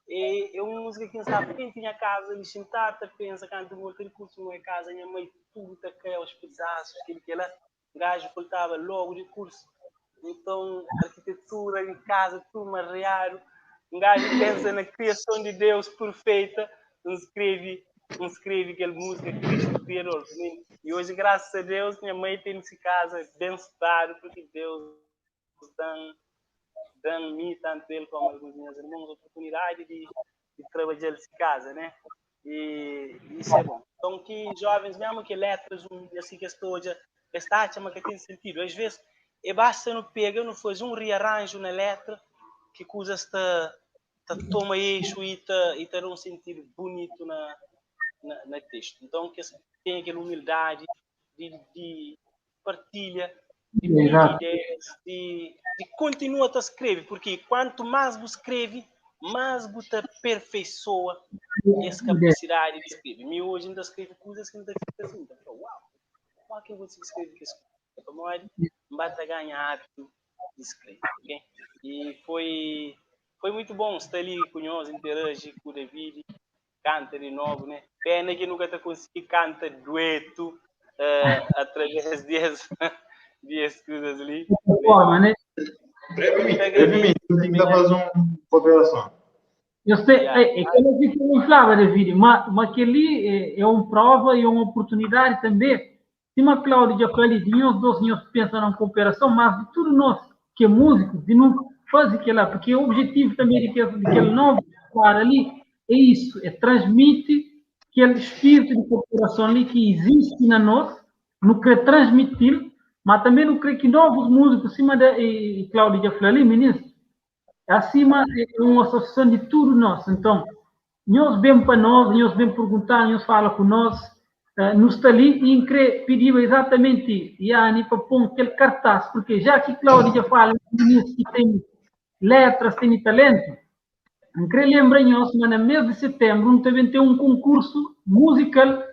é uma música que está frente à casa, ele sentar, pensa, canta um outro curso na casa, minha mãe tudo caiu aos pedaços, que ela, o gajo faltava logo de curso. Então, arquitetura em casa, tudo marreado, um gajo pensa na criação de Deus perfeita, não escreve aquela música Cristo Criador. E hoje, graças a Deus, minha mãe tem nesse casa bem-estar, porque Deus dá-me, tanto ele como alguns meus irmãos, a oportunidade de trabalhar nessa casa, né? E isso é bom. Então, que jovens, mesmo que letras, assim que estou está, mas que tem sentido. Às vezes, e basta não pega, não faz rearranjo na letra, que coisas toma eixo e dá um sentido bonito na texto. Então, que tem aquela humildade de partilha, de pedir ideias, de continuar a escrever, porque quanto mais você escreve, mais você aperfeiçoa essa capacidade de escrever. Me hoje ainda escrevo coisas que ainda fica assim, então, uau, qual que eu vou escrever que é para nós, basta ganhar hábito de escrever, ok? E foi muito bom estar ali com nós, interagir com o David, canta de novo, né? Pena que nunca te consegui cantar dueto através dessas coisas ali. Forma, né? Brevemente, eu tenho que fazer uma cooperação. Eu sei, é que eu disse que não falava, David, mas que ali é uma prova e uma oportunidade também. Se uma Cláudia já falou, os dois senhores pensam na cooperação, mas de tudo nós que é músico, de não fazer aquilo lá, porque o objetivo também daquele novo para ali é isso, é transmitir aquele espírito de cooperação ali que existe na nós, não quer transmitir, mas também não quer que novos músicos, acima da Cláudia já falou ali, ministro, acima é uma associação de tudo nós. Então, nós vêm para nós, nós vêm perguntar, nós falam com nós, nos está ali e pediu exatamente Yanni para pôr aquele cartaz, porque já que Cláudia já fala que tem letras, tem talento, não queria lembrar nós, mas no mês de setembro também tem um concurso musical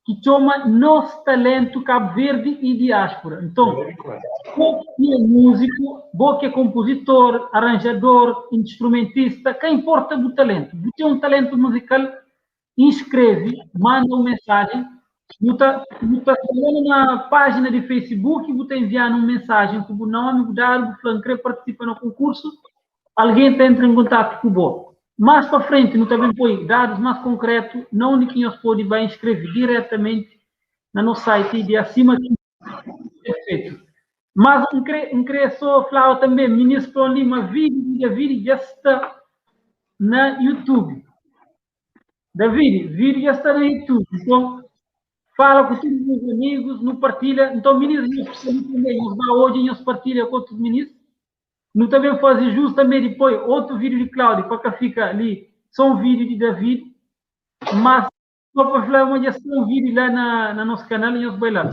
que chama Nosso Talento Cabo Verde e Diáspora. Então, você é músico, você é compositor, arranjador, instrumentista, que importa do talento. Você tem um talento musical, inscreve, manda uma mensagem, você falando na página de Facebook, você enviando uma mensagem com o nome, o dado, o quer participa no concurso, alguém entra em contato com você. Mais para frente, não também põe dados mais concretos, não onde que nós podemos inscrever diretamente no nosso site de acima aqui. Perfeito. Mas não queria só falar também, ministro Lima, vídeo já está na YouTube. David, vídeo já está no YouTube. Então, fala com todos os meus amigos, não partilha. Então, ministros, também, hoje nós partilha com outros ministros. Não também fazer justo também depois outro vídeo de Cláudio, para que fica ali, só um vídeo de David, mas só para falar uma gestão um vídeo lá na nosso canal e nós vai lá.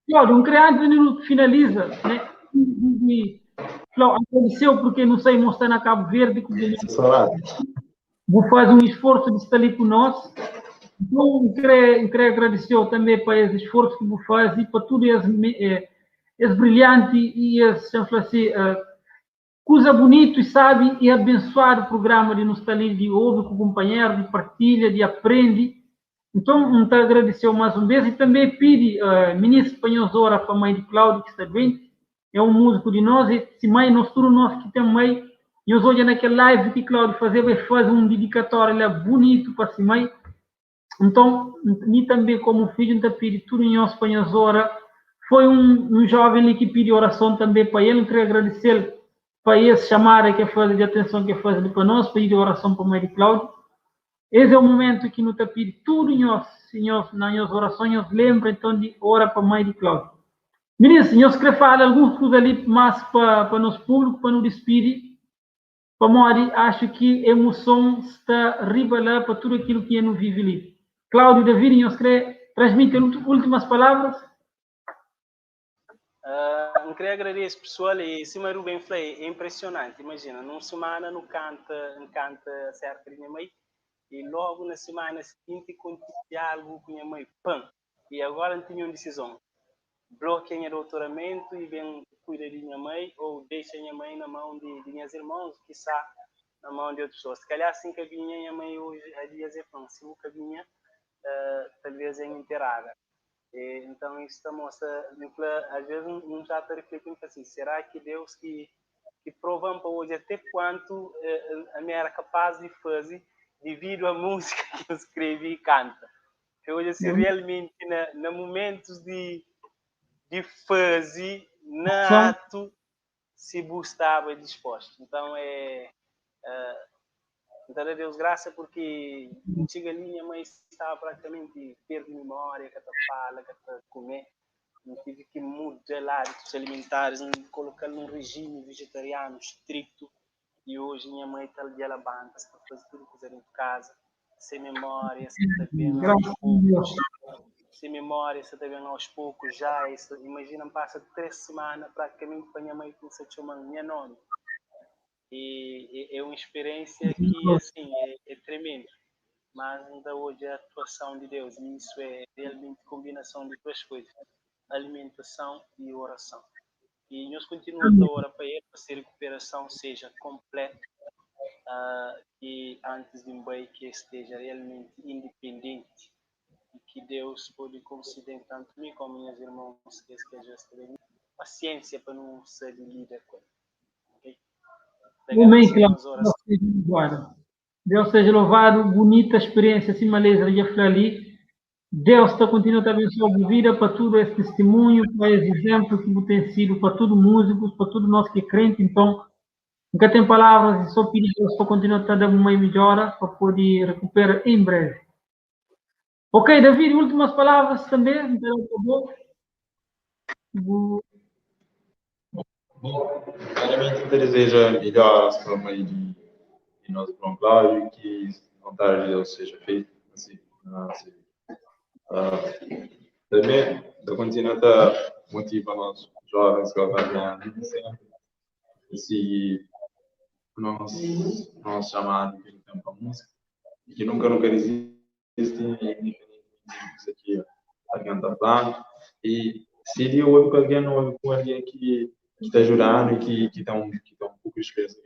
Cláudio, um criante não finaliza, né? Cláudio, aconteceu porque não sei mostrar na Cabo Verde, vou fazer um esforço de estar ali com nós. Então, queria agradecer também para esse esforço que vou fazer e para tudo esse brilhante e esse, assim, coisa bonito e sabe e abençoado programa de nos estar ali de ouvir com o companheiro, de partilha, de aprende. Então, muito agradecer mais uma vez e também pedi, ministro Panhosora, para a mãe de Cláudio, que está bem, é um músico de nós, e se mãe, nós tudo nós que temos mãe, e hoje naquela live que Cláudio vai fazer um dedicatório lá bonito para si mãe. Então, e também como filho, então pedi tudo em nosso Panhosora. Foi um jovem ali que pediu oração também para ele, queria agradecer para esse chamar que faz de atenção que faz para nós, pedir oração para a mãe de Cláudio. Esse é o momento que nos pede tudo em nós, nas nossas orações, lembra então de orar para a mãe de Cláudio. Ministro, nós queremos falar algumas coisas ali mais para o nosso público, para nos despedir. Para Mori, acho que a emoção está riba para tudo aquilo que não vive ali. Cláudio, David, nós queremos transmitir últimas palavras. Eu queria agradecer pessoal e cima do bem falei, é impressionante, imagina, numa semana não canta cerca de minha mãe e logo na semana seguinte acontece algo com minha mãe, pam, e agora não tinha uma decisão, bloqueia o doutoramento e vem cuidar de minha mãe ou deixa minha mãe na mão de minhas irmãos, quiçá na mão de outras pessoas, se calhar assim que a minha mãe hoje a dias é pão, se nunca vinha, talvez é enterrada. Então isso mostra, às vezes um já está refletindo assim, será que Deus que provamos para hoje até quanto a minha era capaz de fazer devido à música que eu escrevi e canta. Que hoje assim, realmente na momentos de fazer, na ato se estava disposto. Então então a Deus graça porque antiga minha mãe estava praticamente perdendo memória, que fala, que comer Eu tive que mudar hábitos alimentares, colocar num regime vegetariano estricto. E hoje minha mãe está ali, ela banca para fazer tudo que quiser em casa, sem memória, você está vendo aos poucos. Sem memória, você está vendo aos poucos já. Isso, imagina, passa 3 semanas praticamente para minha mãe começar a chamar minha nona. E é uma experiência que, assim, é tremenda. Mas ainda hoje é a atuação de Deus. E isso é realmente combinação de 2 coisas: alimentação e oração. E nós continuamos a orar para ele, para que a recuperação seja completa, e antes de um bem que esteja realmente independente, e que Deus pode conceder tanto a mim como a minhas irmãs que estejam paciência para não ser líder com ele. Okay? Amém, Deus seja louvado, bonita experiência assim, maleza de ali. Deus está continuando a abençoar a vida para todo esse testemunho, para esse exemplo que tem sido para todos músicos, para todos nós que é crente. Então, nunca tem palavras e só pedir Deus para continuar a dar uma melhora para poder recuperar em breve. Ok, David, últimas palavras também. Bom, primeiramente desejo melhoras para o meio de nosso João Cláudio e que a vontade de Deus seja feita assim. Também, eu continuo a motivar nossos jovens que acompanham sempre esse nosso chamado que tem para a música, e que nunca desiste, independente disso aqui, alguém está falando, e se ele ouve com alguém que está ajudando e que está um pouco de experiência,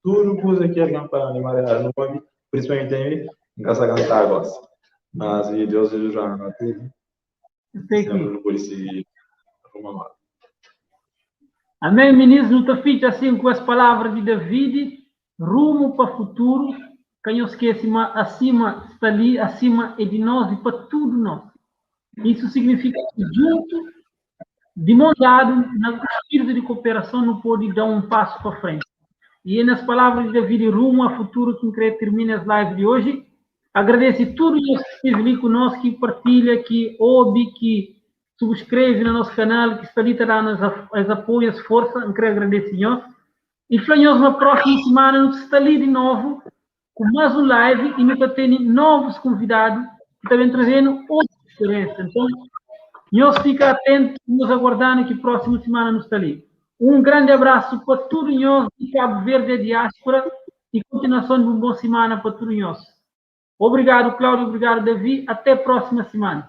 tudo coisa que alguém para animar não pode, principalmente em mim, em casa cantar gosta. Mas e Deus ajudando a tudo. Sempre não pode se arrumar. Amém, ministro, não está feito assim com as palavras de David, rumo para o futuro, que não esquece, mas acima está ali, acima é de nós e para tudo nós. Isso significa que junto, de mão dada, no espírito de cooperação, não pode dar um passo para frente. E nas palavras de David, rumo ao futuro, que creio termina as lives de hoje. Agradeço a todos os que esteve ali conosco, que partilha, que ouve, que subscreve no nosso canal, que está ali dando as apoio, as forças. Eu quero agradecer, Senhor. E falamos na próxima semana, nós está ali de novo, com mais um live, e nós está tendo novos convidados, que também trazendo outras experiências. Então, nós fica atento, nos aguardando que próxima semana nós está ali. Um grande abraço para todos nós de Cabo Verde e diáspora, e continuação de uma boa semana para todos nós. Obrigado, Cláudio. Obrigado, Davi. Até a próxima semana.